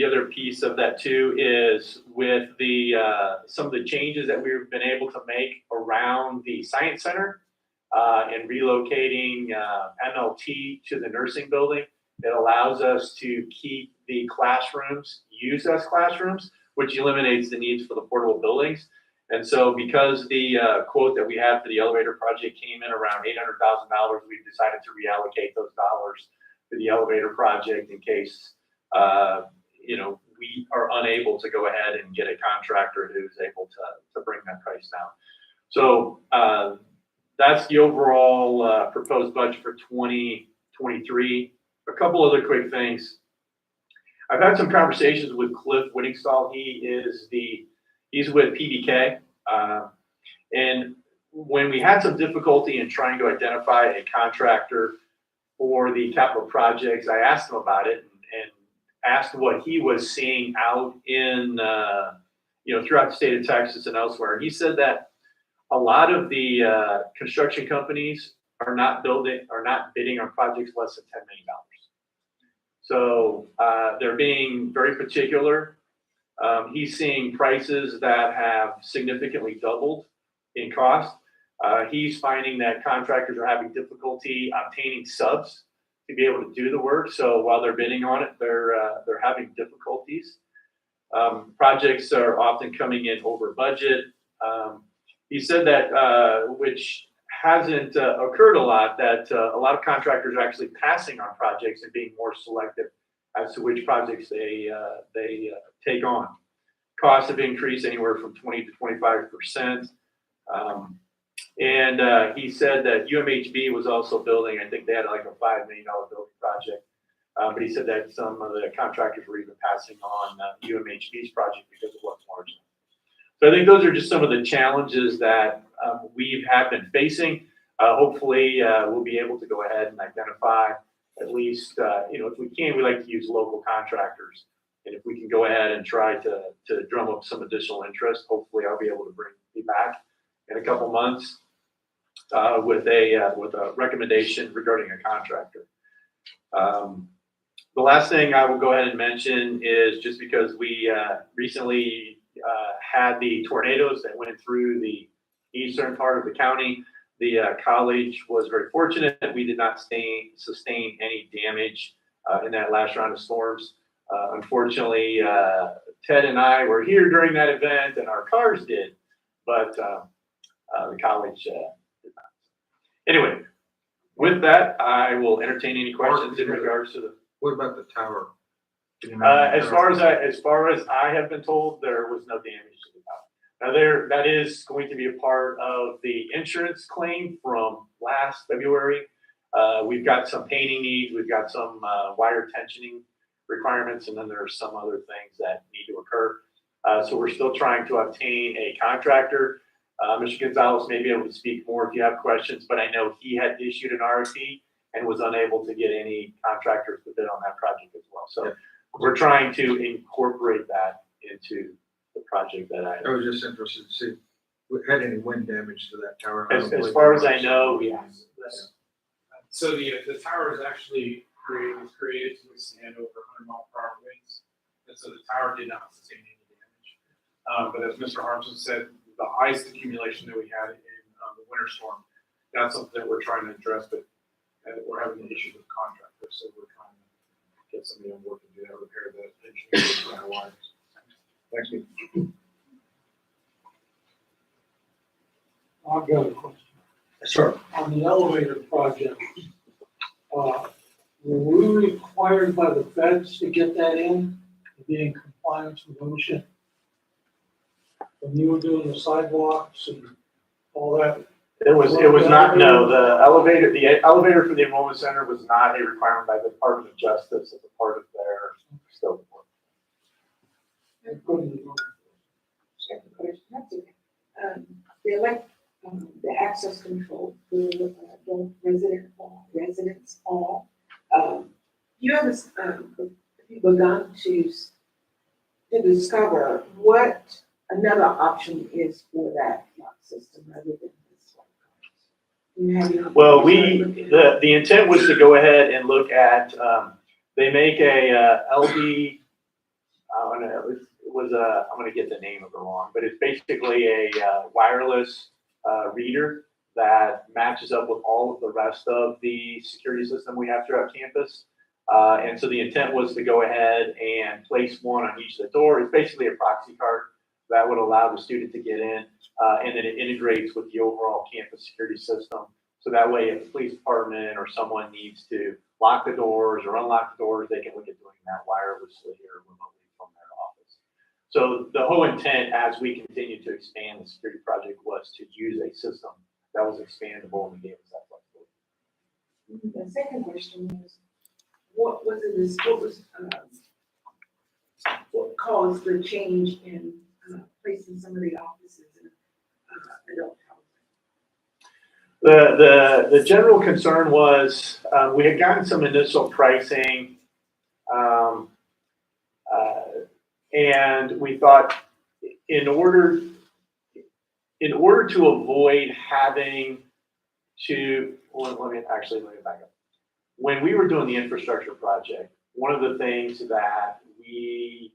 other piece of that too is with some of the changes that we've been able to make around the Science Center and relocating MLT to the nursing building. It allows us to keep the classrooms used as classrooms, which eliminates the needs for the portable buildings. And so because the quote that we had for the elevator project came in around $800,000, we've decided to reallocate those dollars to the elevator project in case we are unable to go ahead and get a contractor who's able to bring that price down. So that's the overall proposed budget for 2023. A couple other quick things. I've had some conversations with Cliff Whittingstall. He's with PBK. And when we had some difficulty in trying to identify a contractor for the capital projects, I asked him about it and asked what he was seeing out in, throughout the state of Texas and elsewhere. And he said that a lot of the construction companies are not bidding on projects less than $10 million. So they're being very particular. He's seeing prices that have significantly doubled in cost. He's finding that contractors are having difficulty obtaining subs to be able to do the work. So while they're bidding on it, they're having difficulties. Projects are often coming in over budget. He said that, which hasn't occurred a lot, that a lot of contractors are actually passing on projects and being more selective as to which projects they take on. Costs have increased anywhere from 20 to 25%. And he said that UMHB was also building, I think they had like a $5 million building project. But he said that some of the contractors were even passing on UMHB's project because it wasn't large enough. So I think those are just some of the challenges that we have been facing. Hopefully, we'll be able to go ahead and identify at least, if we can, we like to use local contractors. And if we can go ahead and try to drum up some additional interest, hopefully I'll be able to be back in a couple months with a recommendation regarding a contractor. The last thing I will go ahead and mention is just because we recently had the tornadoes that went through the eastern part of the county. The college was very fortunate that we did not sustain any damage in that last round of storms. Unfortunately, Ted and I were here during that event and our cars did, but the college did not. Anyway, with that, I will entertain any questions in regards to the. What about the tower? As far as I have been told, there was no damage to the tower. Now that is going to be a part of the insurance claim from last February. We've got some painting needs, we've got some wire tensioning requirements, and then there are some other things that need to occur. So we're still trying to obtain a contractor. Mr. Gonzalez may be able to speak more if you have questions, but I know he had issued an RFP and was unable to get any contractors to bid on that project as well. So we're trying to incorporate that into the project that I was just interested to see if we had any wind damage to that tower. As far as I know, yes. So the tower is actually created to withstand over 100-mile-per-hour winds, and so the tower did not sustain any damage. But as Mr. Harmson said, the ice accumulation that we had in the winter storm, that's something that we're trying to address, but we're having an issue with contractors, so we're trying to get somebody on board to do that, repair the engineering wires. Thanks, Steve. I've got a question. Sure. On the elevator project, were we required by the feds to get that in, to be in compliance with OSHA? When you were doing the sidewalks and all that? It was not, no, the elevator for the enrollment center was not a requirement by the Department of Justice as a part of their scope of work. Second question, that's okay. The access control for the residents all. You have a begun to discover what another option is for that lock system rather than this one? Do you have any- Well, the intent was to go ahead and look at, they make a LD, I'm gonna get the name of it wrong, but it's basically a wireless reader that matches up with all of the rest of the security system we have throughout campus. And so the intent was to go ahead and place one on each of the doors. It's basically a proxy card that would allow the student to get in, and then it integrates with the overall campus security system. So that way, if the police department or someone needs to lock the doors or unlock the doors, they can look at doing that wirelessly or remotely from their office. So the whole intent as we continue to expand the security project was to use a system that was expandable and gave us that flexibility. The second question was, what caused the change in placing some of the offices in adult housing? The general concern was, we had gotten some initial pricing, and we thought in order to avoid having to, let me back up. When we were doing the infrastructure project, one of the things that we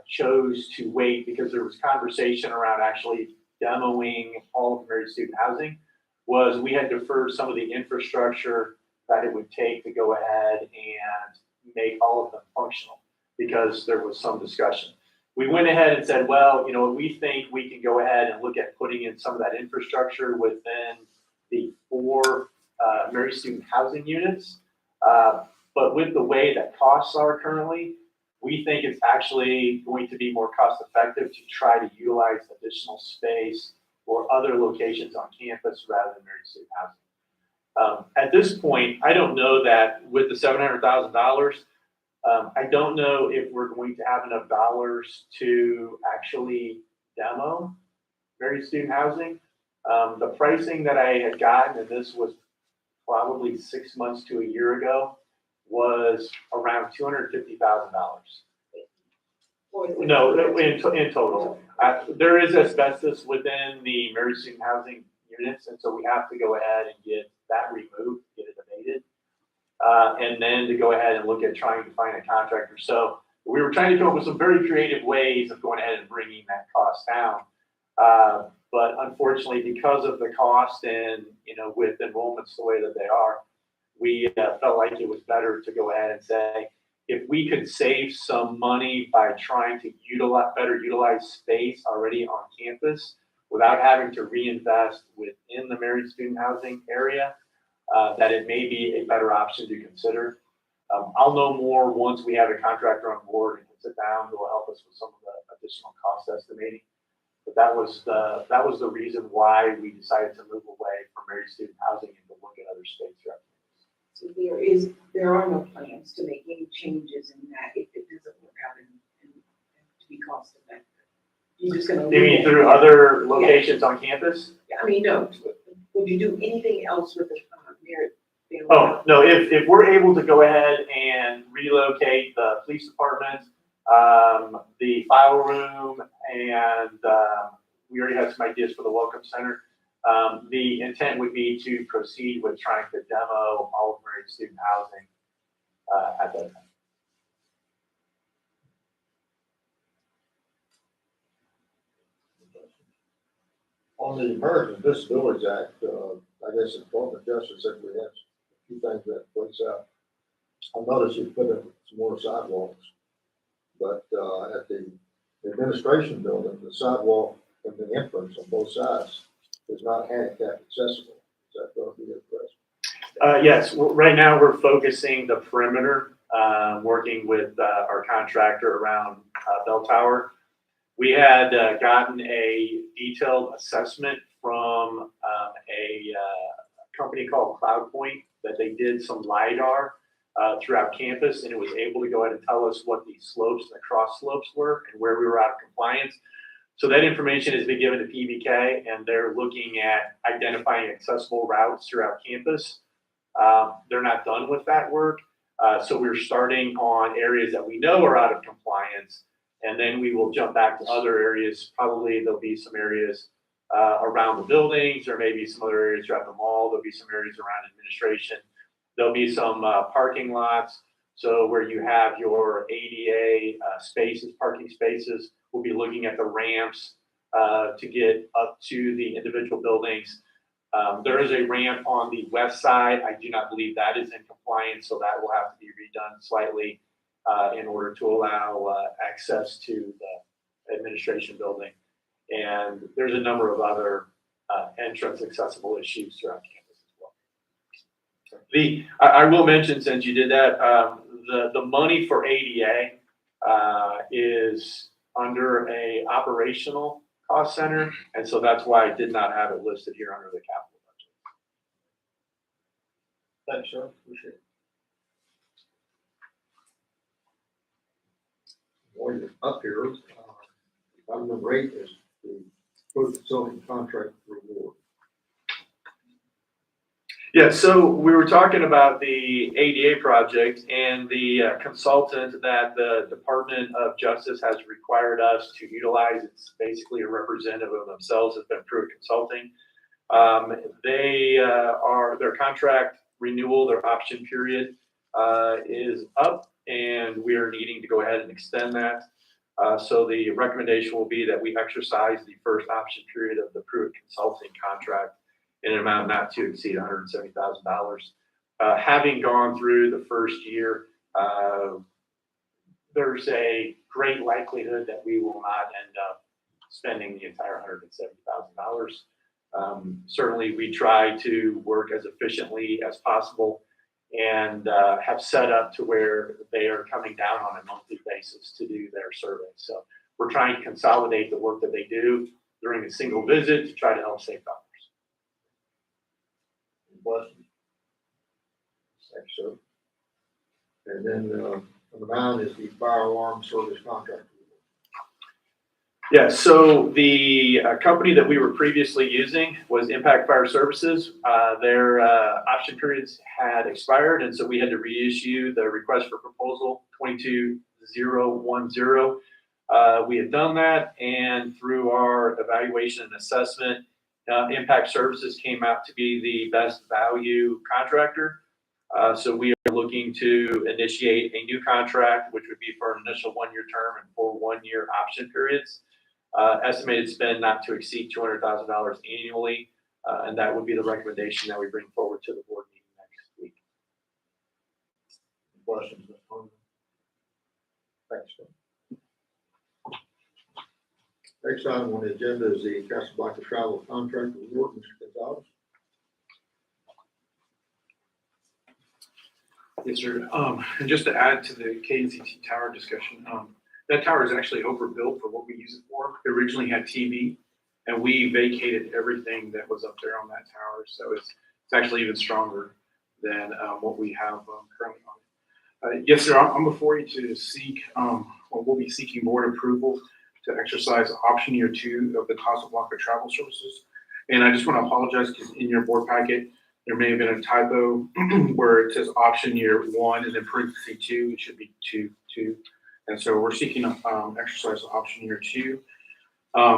chose to wait, because there was conversation around actually demoing all of Mary Student Housing, was we had deferred some of the infrastructure that it would take to go ahead and make all of them functional, because there was some discussion. We went ahead and said, well, we think we can go ahead and look at putting in some of that infrastructure within the 4 Mary Student Housing units. But with the way that costs are currently, we think it's actually going to be more cost effective to try to utilize additional space or other locations on campus rather than Mary Student Housing. At this point, I don't know that with the $700,000, I don't know if we're going to have enough dollars to actually demo Mary Student Housing. The pricing that I had gotten, and this was probably 6 months to a year ago, was around $250,000. No, in total. There is asbestos within the Mary Student Housing units, and so we have to go ahead and get that removed, get it abated, and then to go ahead and look at trying to find a contractor. So we were trying to come up with some very creative ways of going ahead and bringing that cost down. But unfortunately, because of the cost and, with enrollments the way that they are, we felt like it was better to go ahead and say, if we could save some money by trying to better utilize space already on campus without having to reinvest within the Mary Student Housing area, that it may be a better option to consider. I'll know more once we have a contractor on board and can sit down who will help us with some of the additional cost estimating. But that was the reason why we decided to move away from Mary Student Housing and to look at other space throughout. So there are no plans to make any changes in that if it doesn't work out and to be cost effective. You're just gonna. You mean through other locations on campus? I mean, no. Would you do anything else with the Merit family? Oh, no, if we're able to go ahead and relocate the police department, the file room, and we already have some ideas for the Welcome Center. The intent would be to proceed with trying to demo all of Mary Student Housing at that time. On the American Disabilities Act, I guess the Department of Justice said we have a few things that points out. I noticed you put in some more sidewalks, but at the administration building, the sidewalk and the entrance on both sides is not handicap accessible. Is that going to be addressed? Yes, right now we're focusing the perimeter, working with our contractor around Bell Tower. We had gotten a detailed assessment from a company called CloudPoint that they did some LiDAR throughout campus, and it was able to go ahead and tell us what the slopes and the cross slopes were and where we were out of compliance. So that information has been given to PBK, and they're looking at identifying accessible routes throughout campus. They're not done with that work, So we're starting on areas that we know are out of compliance, and then we will jump back to other areas. Probably there'll be some areas around the buildings, or maybe some other areas throughout the mall. There'll be some areas around administration. There'll be some parking lots. So where you have your ADA spaces, parking spaces, we'll be looking at the ramps to get up to the individual buildings. There is a ramp on the west side. I do not believe that is in compliance, so that will have to be redone slightly in order to allow access to the administration building. And there's a number of other entrance accessible issues throughout campus as well. I will mention, since you did that, the money for ADA is under a operational cost center, and so that's why I did not have it listed here under the capital budget. Thanks, sir. Appreciate it. While you're up here, item number 8 is the food facility contract reward. Yeah, so we were talking about the ADA project, and the consultant that the Department of Justice has required us to utilize, it's basically a representative of themselves, has been Pruitt Consulting. Their contract renewal, their option period is up, and we are needing to go ahead and extend that. So the recommendation will be that we exercise the first option period of the Pruitt Consulting contract in an amount not to exceed $170,000. Having gone through the first year, there's a great likelihood that we will not end up spending the entire $170,000. Certainly, we try to work as efficiently as possible, and have set up to where they are coming down on a monthly basis to do their survey. So we're trying to consolidate the work that they do during a single visit to try to help save dollars. Questions? Thanks, sir. And then number 9 is the fire alarm service contract. Yeah, so the company that we were previously using was Impact Fire Services. Their option periods had expired, and so we had to reissue the request for proposal 22010. We had done that, and through our evaluation and assessment, Impact Services came out to be the best value contractor. So we are looking to initiate a new contract, which would be for an initial 1-year term and 4 1-year option periods. Estimated spend not to exceed $200,000 annually, and that would be the recommendation that we bring forward to the board meeting next week. Questions? Thanks, sir. Next item on the agenda is the Casablanca travel contract reward. Mr. Gonzalez. Yes, sir. And just to add to the KNCT tower discussion, that tower is actually overbuilt for what we use it for. It originally had TV, and we vacated everything that was up there on that tower. So it's actually even stronger than what we have currently on it. Yes, sir. I'm before you to seek, we'll be seeking board approval to exercise option year 2 of the Casablanca Travel Services. And I just want to apologize because in your board packet, there may have been a typo where it says option year 1 and then parenthesis 2, it should be 2. And so we're seeking exercise option year 2.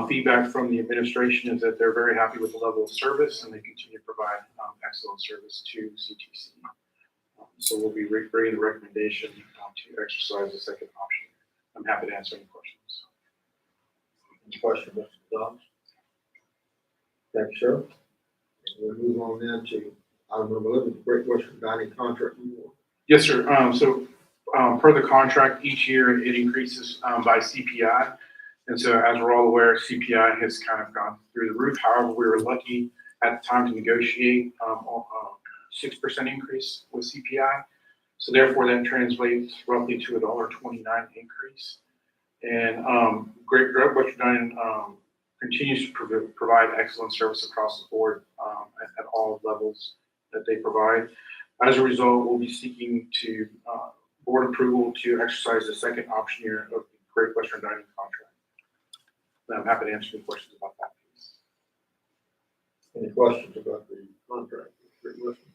Feedback from the administration is that they're very happy with the level of service, and they continue to provide excellent service to CTC. So we'll be bringing the recommendation to exercise the second option. I'm happy to answer any questions. Any questions, Mr. Gonzalez? Thank you, sir. And we'll move on then to item number 11, the Great Western Dining contract reward. Yes, sir. Per the contract, each year it increases by CPI. And so as we're all aware, CPI has kind of gone through the roof. However, we were lucky at the time to negotiate a 6% increase with CPI. So therefore that translates roughly to a $1.29 increase. And Great Western Dining continues to provide excellent service across the board at all levels that they provide. As a result, we'll be seeking to board approval to exercise the second option year of the Great Western Dining contract. And I'm happy to answer any questions about that piece. Any questions about the contract with Great Western?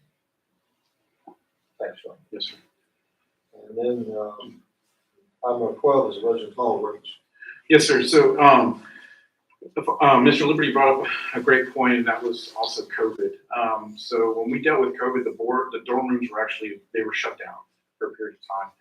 Thanks, sir. Yes, sir. then, item number 12 is Resident Hall rates. Yes, sir. So, Mr. Liberty brought up a great point, and that was also COVID. So when we dealt with COVID, the dorm rooms they were shut down for a period of time.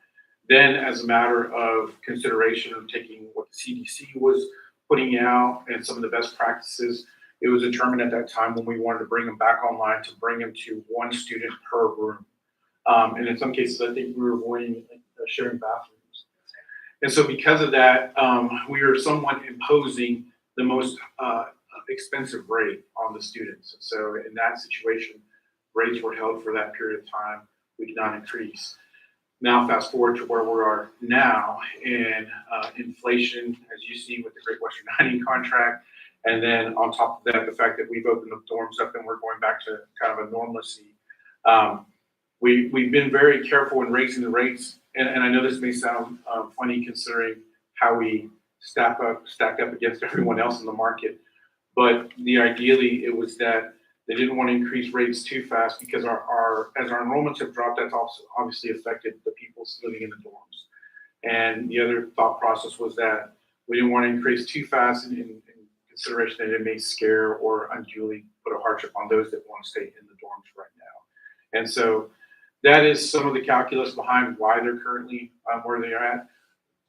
Then, as a matter of consideration of taking what the CDC was putting out and some of the best practices, it was determined at that time when we wanted to bring them back online to bring them to one student per room. And in some cases, I think we were avoiding sharing bathrooms. And so because of that, we are somewhat imposing the most expensive rate on the students. And so in that situation, rates were held for that period of time. We did not increase. Now fast forward to where we are now, and inflation, as you see with the Great Western Dining contract, and then on top of that, the fact that we've opened the dorms up and we're going back to kind of a normalcy. We've been very careful in raising the rates, and I know this may sound funny considering how we stacked up against everyone else in the market, but ideally it was that they didn't want to increase rates too fast because as our enrollments have dropped, that's also obviously affected the people living in the dorms. And the other thought process was that we didn't want to increase too fast in consideration that it may scare or unduly put a hardship on those that want to stay in the dorms right now. And so that is some of the calculus behind why they're currently where they're at.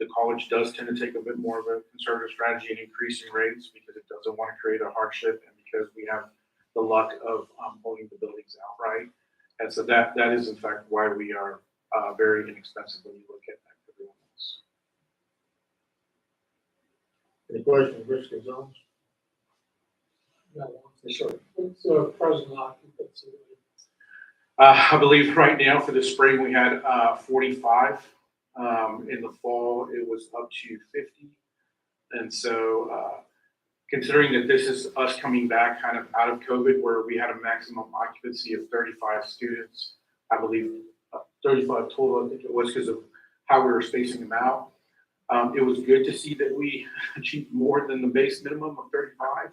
The college does tend to take a bit more of a conservative strategy in increasing rates because it doesn't want to create a hardship and because we have the luck of owning the buildings outright. And so that is in fact why we are very inexpensive when you look at everyone else. Any questions, Mr. Gonzalez? No, Yes, sir. it's present occupancy. I believe right now for the spring we had 45. In the fall it was up to 50. And so considering that this is us coming back kind of out of COVID where we had a maximum occupancy of 35 students, I believe 35 total, I think it was because of how we were spacing them out. It was good to see that we achieved more than the base minimum of 35.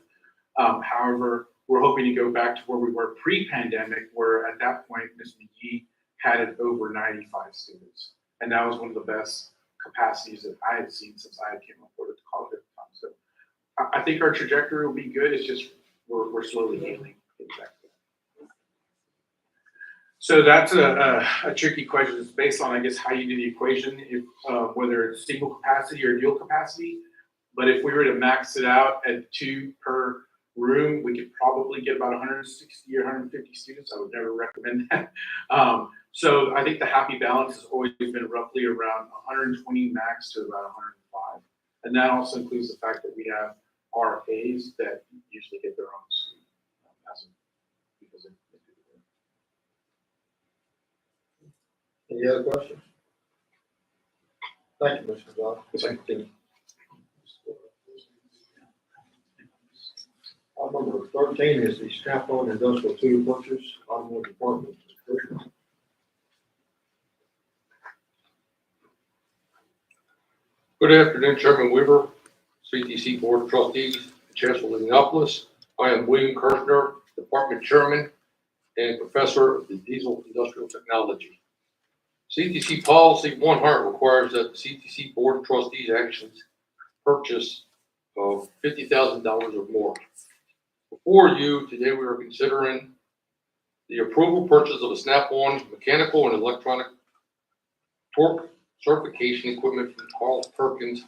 However, we're hoping to go back to where we were pre-pandemic, where at that point, Ms. McGee had over 95 students. And that was one of the best capacities that I had seen since I came on board at the college at the time. So I think our trajectory will be good. It's just, we're slowly healing. Exactly. So that's a tricky question. It's based on, I guess, how you do the equation, if whether it's single capacity or dual capacity. But if we were to max it out at 2 per room, we could probably get about 160 or 150 students. I would never recommend that. So I think the happy balance has always been roughly around 120 max to about 105. And that also includes the fact that we have RAs that usually get their own suite because they do the work. Any other questions? Thank you, Mr. Gonzalez. Thank you. Item number 13 is the Snap-on Industrial Tool Purchase, Automotive Department. Good afternoon, Chairman Weaver, CTC Board of Trustees, Chancellor of Indianapolis. I am William Kirshner, Department Chairman and Professor of the Diesel Industrial Technology. CTC Policy 100 requires that the CTC Board of Trustees actions purchase of $50,000 or more. Before you, today we are considering the approval purchase of a Snap-on mechanical and electronic torque certification equipment from Carl Perkins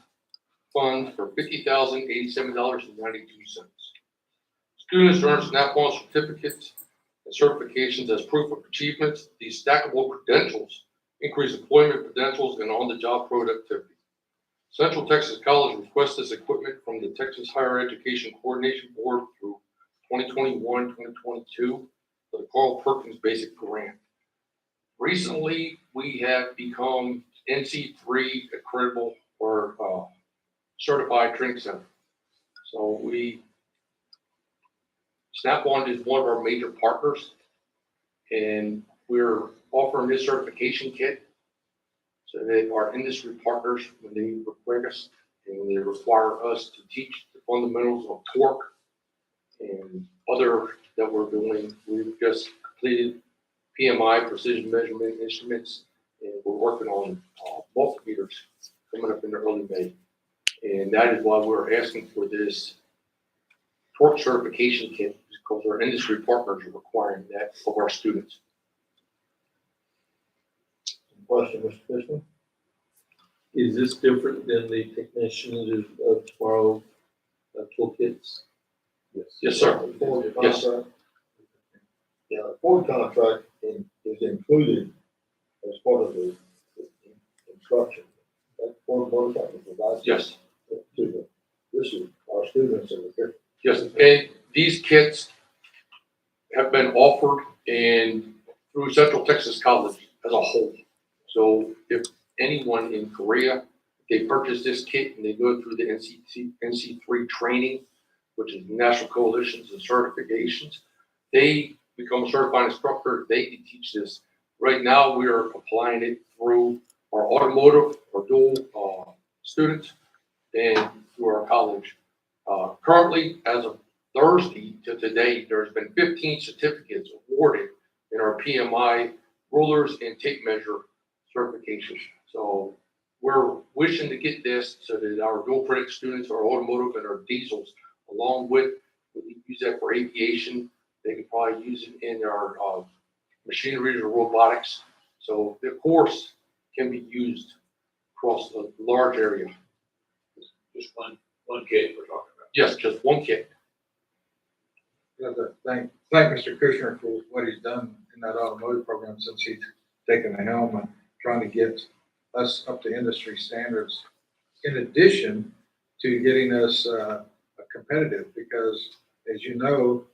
Fund for $50,087.92. Students earn Snap-on certificates and certifications as proof of achievements. These stackable credentials increase employment credentials and on-the-job productivity. Central Texas College requests this equipment from the Texas Higher Education Coordination Board through 2021-2022 for the Carl Perkins Basic Grant. Recently, we have become NC3 accreditable or certified training center. So Snap-on is one of our major partners, and we're offering this certification kit so that our industry partners, when they require us and when they require us to teach the fundamentals of torque and other that we're doing, we've just completed PMI, precision measurement instruments, and we're working on multimeters coming up in the early May. And that is why we're asking for this torque certification kit, because our industry partners are requiring that of our students. Question, Mr. Fishman? Is this different than the technicians of tomorrow toolkits? Yes, sir. Ford Yes. contract. Yeah, the Ford contract is included as part of the instruction. That Ford motor company provides. Yes. To the, this is our students in the different. Yes, and these kits have been offered through Central Texas College as a whole. So if anyone in Korea, they purchase this kit and they go through the NC3 training, which is National Coalitions and Certifications, they become a certified instructor, they can teach this. Right now, we are applying it through our automotive or dual students and through our college. Currently, as of Thursday to today, there's been 15 certificates awarded in our PMI rulers and tape measure certification. So we're wishing to get this so that our dual credit students, our automotive and our diesels, along with, we use that for aviation. They can probably use it in our machinery or robotics. So the course can be used across a large area. Just one kit we're talking about. Yes, just one kit. Thank Mr. Kushner for what he's done in that automotive program since he's taken the helm and trying to get us up to industry standards. In addition to getting us competitive, because as you know,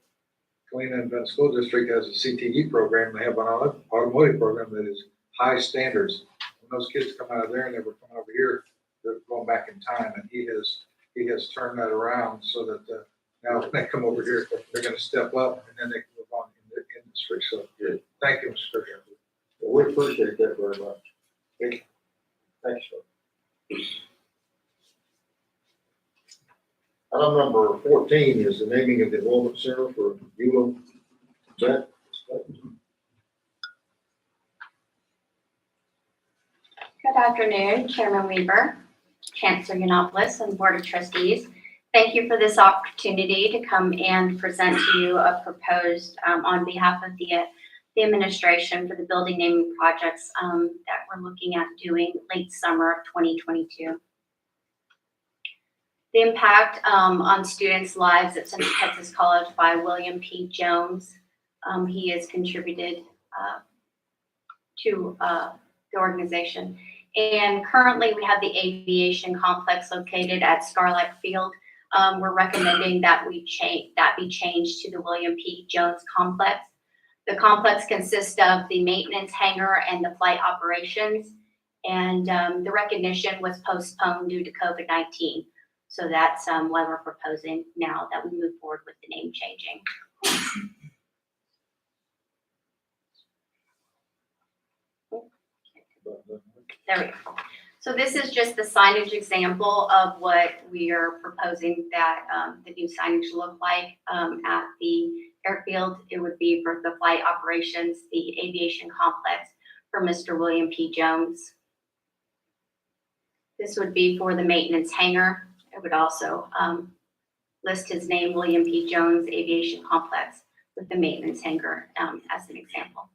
Galena Independent School District has a CTE program. They have an automotive program that is high standards. When those kids come out of there and they were coming over here, they're going back in time, and he has turned that around so that now when they come over here, they're going to step up and then they can move on in the industry. So Good. thank you, Mr. Kushner. We appreciate that very much. Thanks, sir. Item number 14 is the naming of the enrollment center for Beulah Vet. Good afternoon, Chairman Weaver, Chancellor Yiannopoulos, and Board of Trustees. Thank you for this opportunity to come and present to you a proposed, on behalf of the administration for the building naming projects that we're looking at doing late summer of 2022. The impact on students' lives at Central Texas College by William P. Jones. He has contributed to the organization. And currently we have the aviation complex located at Scarlett Field. We're recommending that be changed to the William P. Jones complex. The complex consists of the maintenance hangar and the flight operations. And the recognition was postponed due to COVID-19. So that's why we're proposing now that we move forward with the name changing. There we go. So this is just the signage example of what we are proposing that the new signage look like at the airfield. It would be for the flight operations, the aviation complex for Mr. William P. Jones. This would be for the maintenance hangar. It would also list his name, William P. Jones Aviation Complex, with the maintenance hangar as an example.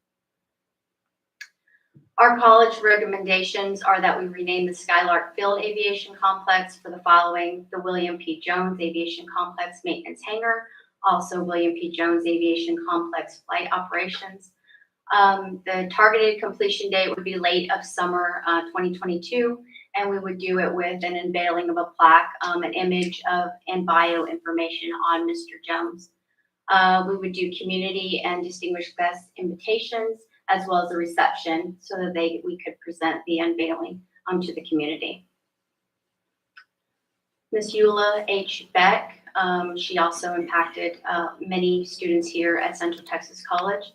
Our college recommendations are that we rename the Skylark Field Aviation Complex for the following: the William P. Jones Aviation Complex Maintenance Hangar, also William P. Jones Aviation Complex Flight Operations. The targeted completion date would be late of summer 2022, and we would do it with an unveiling of a plaque, an image of and bio information on Mr. Jones. We would do community and distinguished guest invitations, as well as a reception, so that we could present the unveiling to the community. Ms. Eula H. Beck, she also impacted many students here at Central Texas College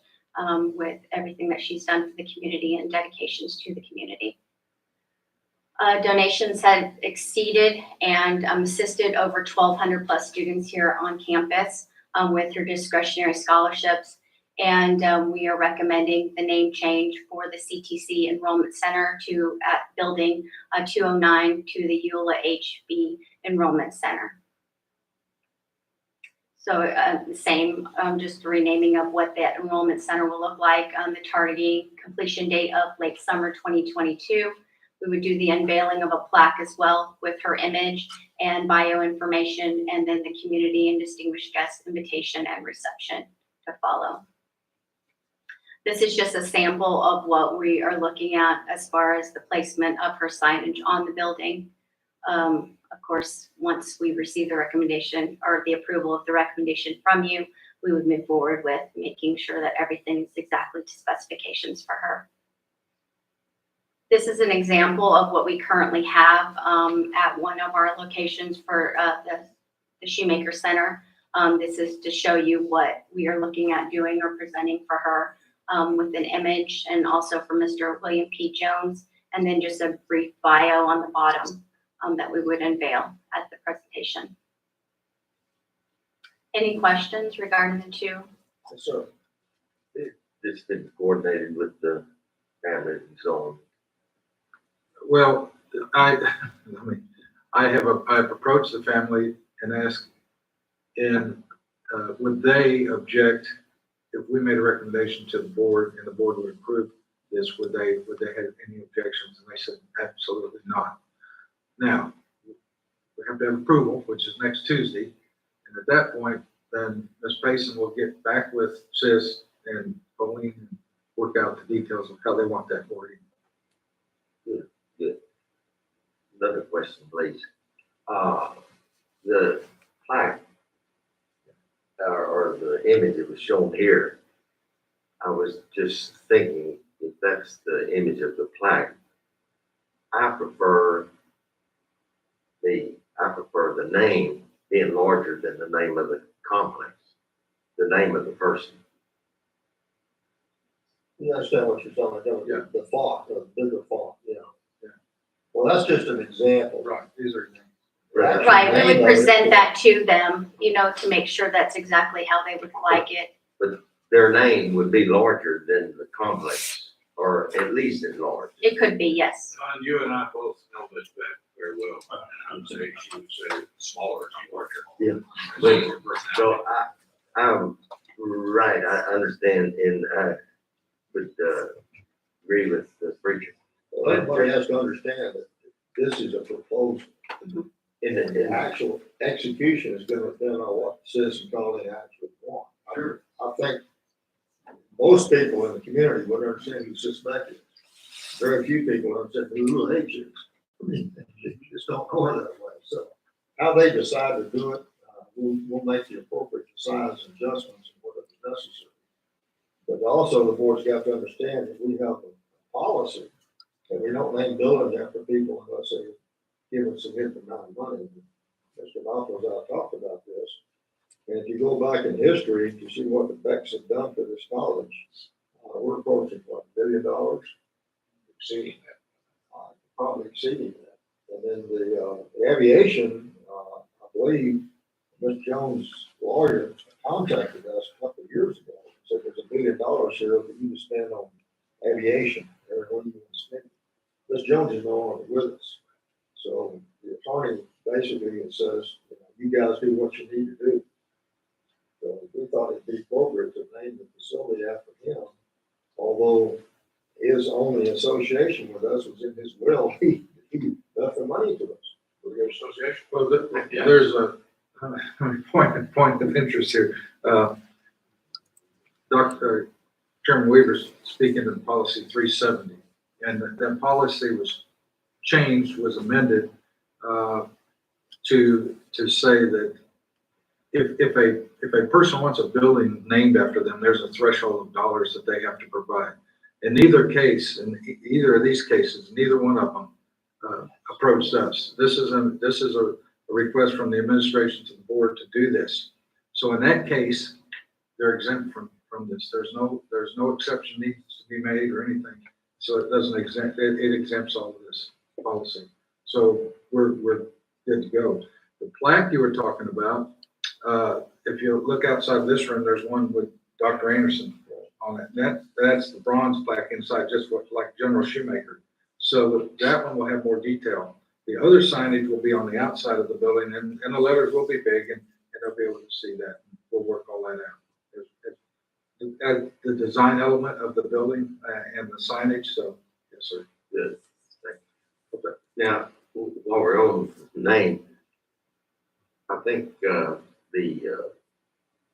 with everything that she's done for the community and dedications to the community. Donations have exceeded and assisted over 1,200 plus students here on campus with her discretionary scholarships And we are recommending the name change for the CTC Enrollment Center to Building 209 to the EULA HB Enrollment Center. So the same, just renaming of what that enrollment center will look like. The targeting completion date of late summer 2022. We would do the unveiling of a plaque as well with her image and bio information, and then the community and distinguished guest invitation and reception to follow. This is just a sample of what we are looking at as far as the placement of her signage on the building. Of course, once we receive the recommendation or the approval of the recommendation from you, we would move forward with making sure that everything is exactly to specifications for her. This is an example of what we currently have at one of our locations for the Shoemaker Center. This is to show you what we are looking at doing or presenting for her with an image, and also for Mr. William P. Jones, and then just a brief bio on the bottom that we would unveil at the presentation. Any questions regarding the two? Yes, sir. It's been coordinated with the families and so on. Well, I have approached the family and asked, and would they object if we made a recommendation to the board and the board would approve this? Would they have any objections? And they said absolutely not. Now, we have to have approval, which is next Tuesday, and at that point, then Ms. Payson will get back with Sis and Pauline and work out the details of how they want that wording. Good. Another question, please. The plaque or the image that was shown here, I was just thinking if that's the image of the plaque, I prefer the name being larger than the name of the complex, the name of the person. You understand what you're talking about, Yeah. the font, the bigger font, yeah. Well, that's just an example. Right, these are. Right, we would present that to them, you know, to make sure that's exactly how they would like it. But their name would be larger than the complex, or at least as large. It could be, yes. Don, you and I both know this back very well. I would say she would say smaller, larger. Yeah. So I'm right, I understand and would agree with the preacher. Well, everybody has to understand that this is a proposal. In The actual execution is gonna depend on what the citizen colony actually want. I think most people in the community would understand who suspected. Very few people understand who they choose. You just don't go that way. So how they decide to do it, we'll make the appropriate size adjustments and whatever necessary. But also the board's got to understand that we have a policy that we don't name buildings after people unless they give us a significant amount of money. Mr. Malcolm's out talked about this. And if you go back in history, you see what the Becks have done to this college. We're approaching what, $1 billion? Exceeding that. Probably exceeding that. And then the aviation, I believe, Mr. Jones' lawyer contacted us a couple of years ago. Said there's $1 billion here for you to spend on aviation. Aaron, what do you want to spend? Ms. Jones is no longer with us. So the attorney basically says, you guys do what you need to do. So we thought it'd be appropriate to name the facility after him, although his only association with us was in his will. He left the money to us for the association. Well, there's a point of interest here. Dr. Chairman Weaver's speaking in policy 370, and that policy was changed, was amended to say that if a person wants a building named after them, there's a threshold of dollars that they have to provide. In neither case, in either of these cases, neither one of them approached us. This is a request from the administration to the board to do this. So in that case, they're exempt from this. There's no exception needs to be made or anything. So it doesn't exempt, it exempts all of this policy. So we're good to go. The plaque you were talking about, if you look outside this room, there's one with Dr. Anderson on it. That's the bronze plaque inside, just what, like General Shoemaker. So that one will have more detail. The other signage will be on the outside of the building, and the letters will be big, and they'll be able to see that. We'll work all that out. The design element of the building and the signage, so, yes, sir. Good. Okay. Now, while we're on the name, I think, the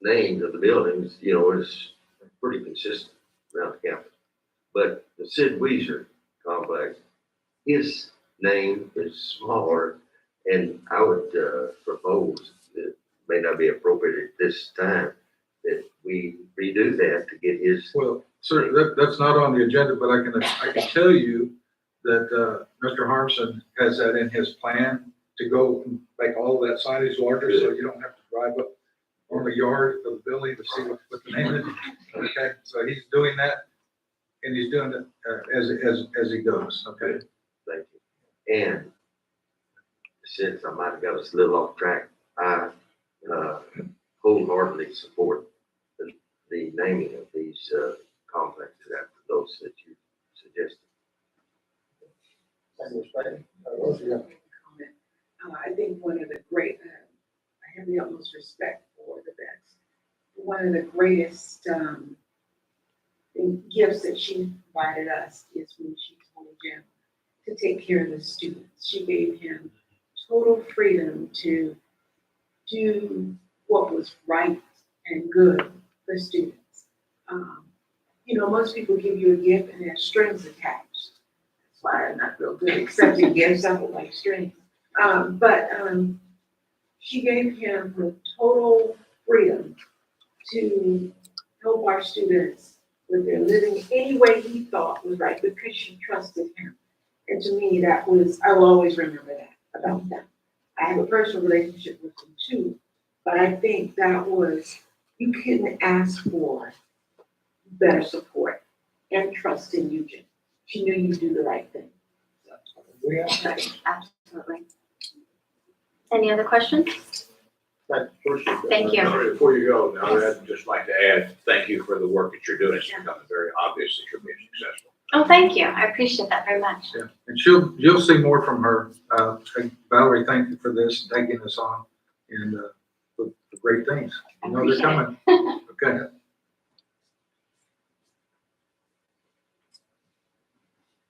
names of the buildings, you know, is pretty consistent around the campus. But the Sid Weezer complex, his name is smaller, and I would, propose that it may not be appropriate at this time, that we redo that to get his. Well, sir, that's not on the agenda, but I can tell you that, Mr. Harmson has that in his plan to go and make all that signage larger, so you don't have to drive up on the yard of the building to see what the name is. Okay, so he's doing that, and he's doing it, as he goes, okay? Thank you. And since I might have got us a little off track, I, wholeheartedly support the naming of these, complexes after those that you suggested. I think one of the great, I have the utmost respect for the vets. One of the greatest gifts that she provided us is when she told Jim to take care of the students. She gave him total freedom to do what was right and good for students. You know, most people give you a gift and there's strings attached. That's why I'm not real good accepting gifts. I don't like strings. But she gave him the total freedom to help our students with their living any way he thought was right because she trusted him. And to me, that was, I will always remember that about them. I have a personal relationship with them too, but I think that was, you couldn't ask for better support and trust in you, Jim. She knew you'd do the right thing. Absolutely. Any other questions? Thank you. Before you go, now I'd just like to add, thank you for the work that you're doing. It's becoming very obvious that you're being successful. Oh, thank you. I appreciate that very much. Yeah, and you'll see more from her. Valerie, thank you for this, taking us on, and for great things. You know they're coming. Okay.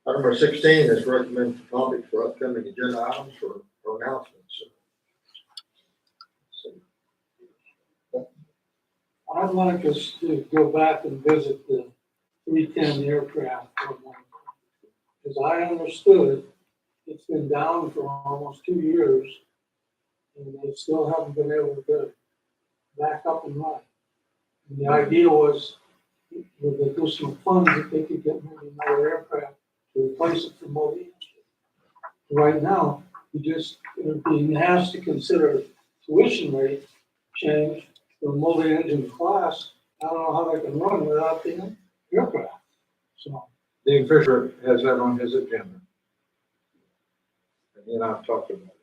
Item number 16 is recommended topics for upcoming agenda items or announcements. I'd like us to go back and visit the 310 aircraft for a moment. As I understood, it's been down for almost 2 years, and they still haven't been able to get it back up and running. And the idea was, with additional funds, that they could get maybe another aircraft to replace it for more engine. Right now, you just are being asked to consider tuition rate change for a multi-engine class. I don't know how they can run without the aircraft. So Dean Fisher has that on his agenda. And he and I've talked about it.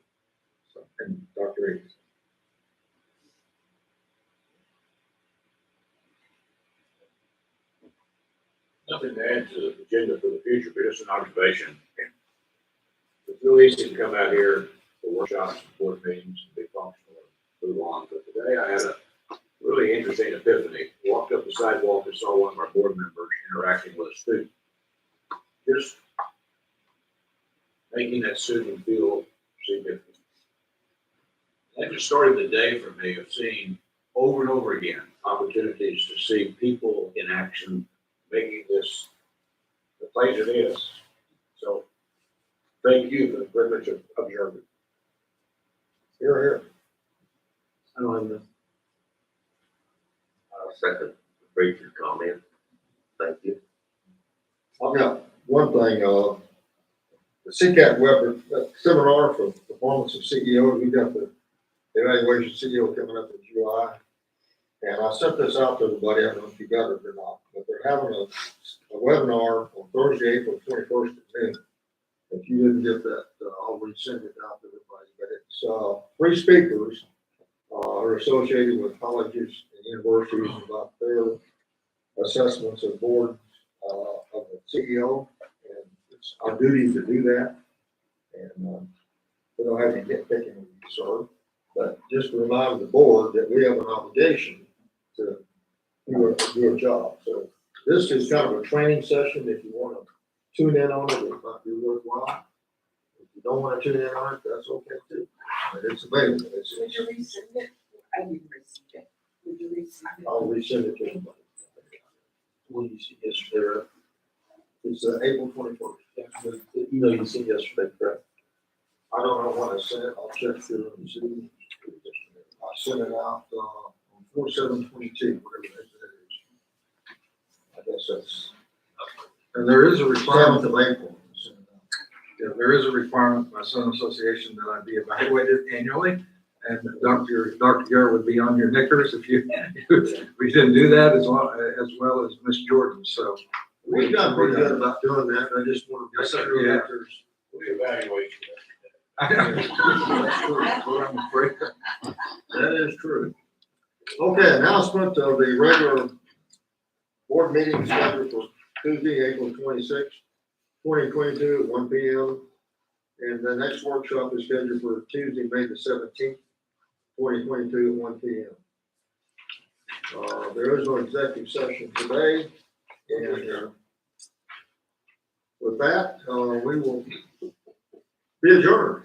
So, and Dr. Eads. Nothing to add to the agenda for the future, but just an observation. It's really easy to come out here for workshops, board meetings, and be functional and move on. But today I had a really interesting epiphany. Walked up the sidewalk and saw one of our board members interacting with a student. Just making that student feel significant. That just started the day for me of seeing over and over again opportunities to see people in action, making this the place it is. So thank you for the privilege of observing. Here. I don't have enough. Second, Rachel's comment. Thank you. I've got one thing, the CCAT web seminar for performance of CEO, we got the evaluation CEO coming up in July. And I sent this out to everybody, I don't know if you got it or not, but they're having a webinar on Thursday, April 21st at noon. If you didn't get that, I'll resend it out to everybody, but it's 3 speakers are associated with colleges and universities about their assessments of board, of the CEO, and it's our duty to do that. And, we don't have any nitpicking, sir, but just to remind the board that we have an obligation to do a job. So this is kind of a training session. If you want to tune in on it, it might be worthwhile. If you don't want to tune in on it, that's okay too. But it's available. Would you resend it? I didn't receive it. Would you resend it? I'll resend it to you. When you see yesterday, It's April 21st. the email you sent yesterday, correct? I don't know what I sent. I'll check through and see. I sent it out on 4/7/22, whatever that is. I guess that's. And there is a requirement, 7th of April. yeah, there is a requirement by some association that I be evaluated annually. And Dr. Garrett would be on your knickers if you, we didn't do that as well as Miss Jordan, so. We've done pretty good about doing that. I just want to. Yes, sir, yeah. We evaluate you. That's what I'm afraid of. That is true. Okay, announcement of the regular board meeting scheduled for Tuesday, April 26th, 2022 at 1 p.m. And the next workshop is scheduled for Tuesday, May the 17th, 2022 at 1 p.m. There is no executive session today. And with that, we will be adjourned.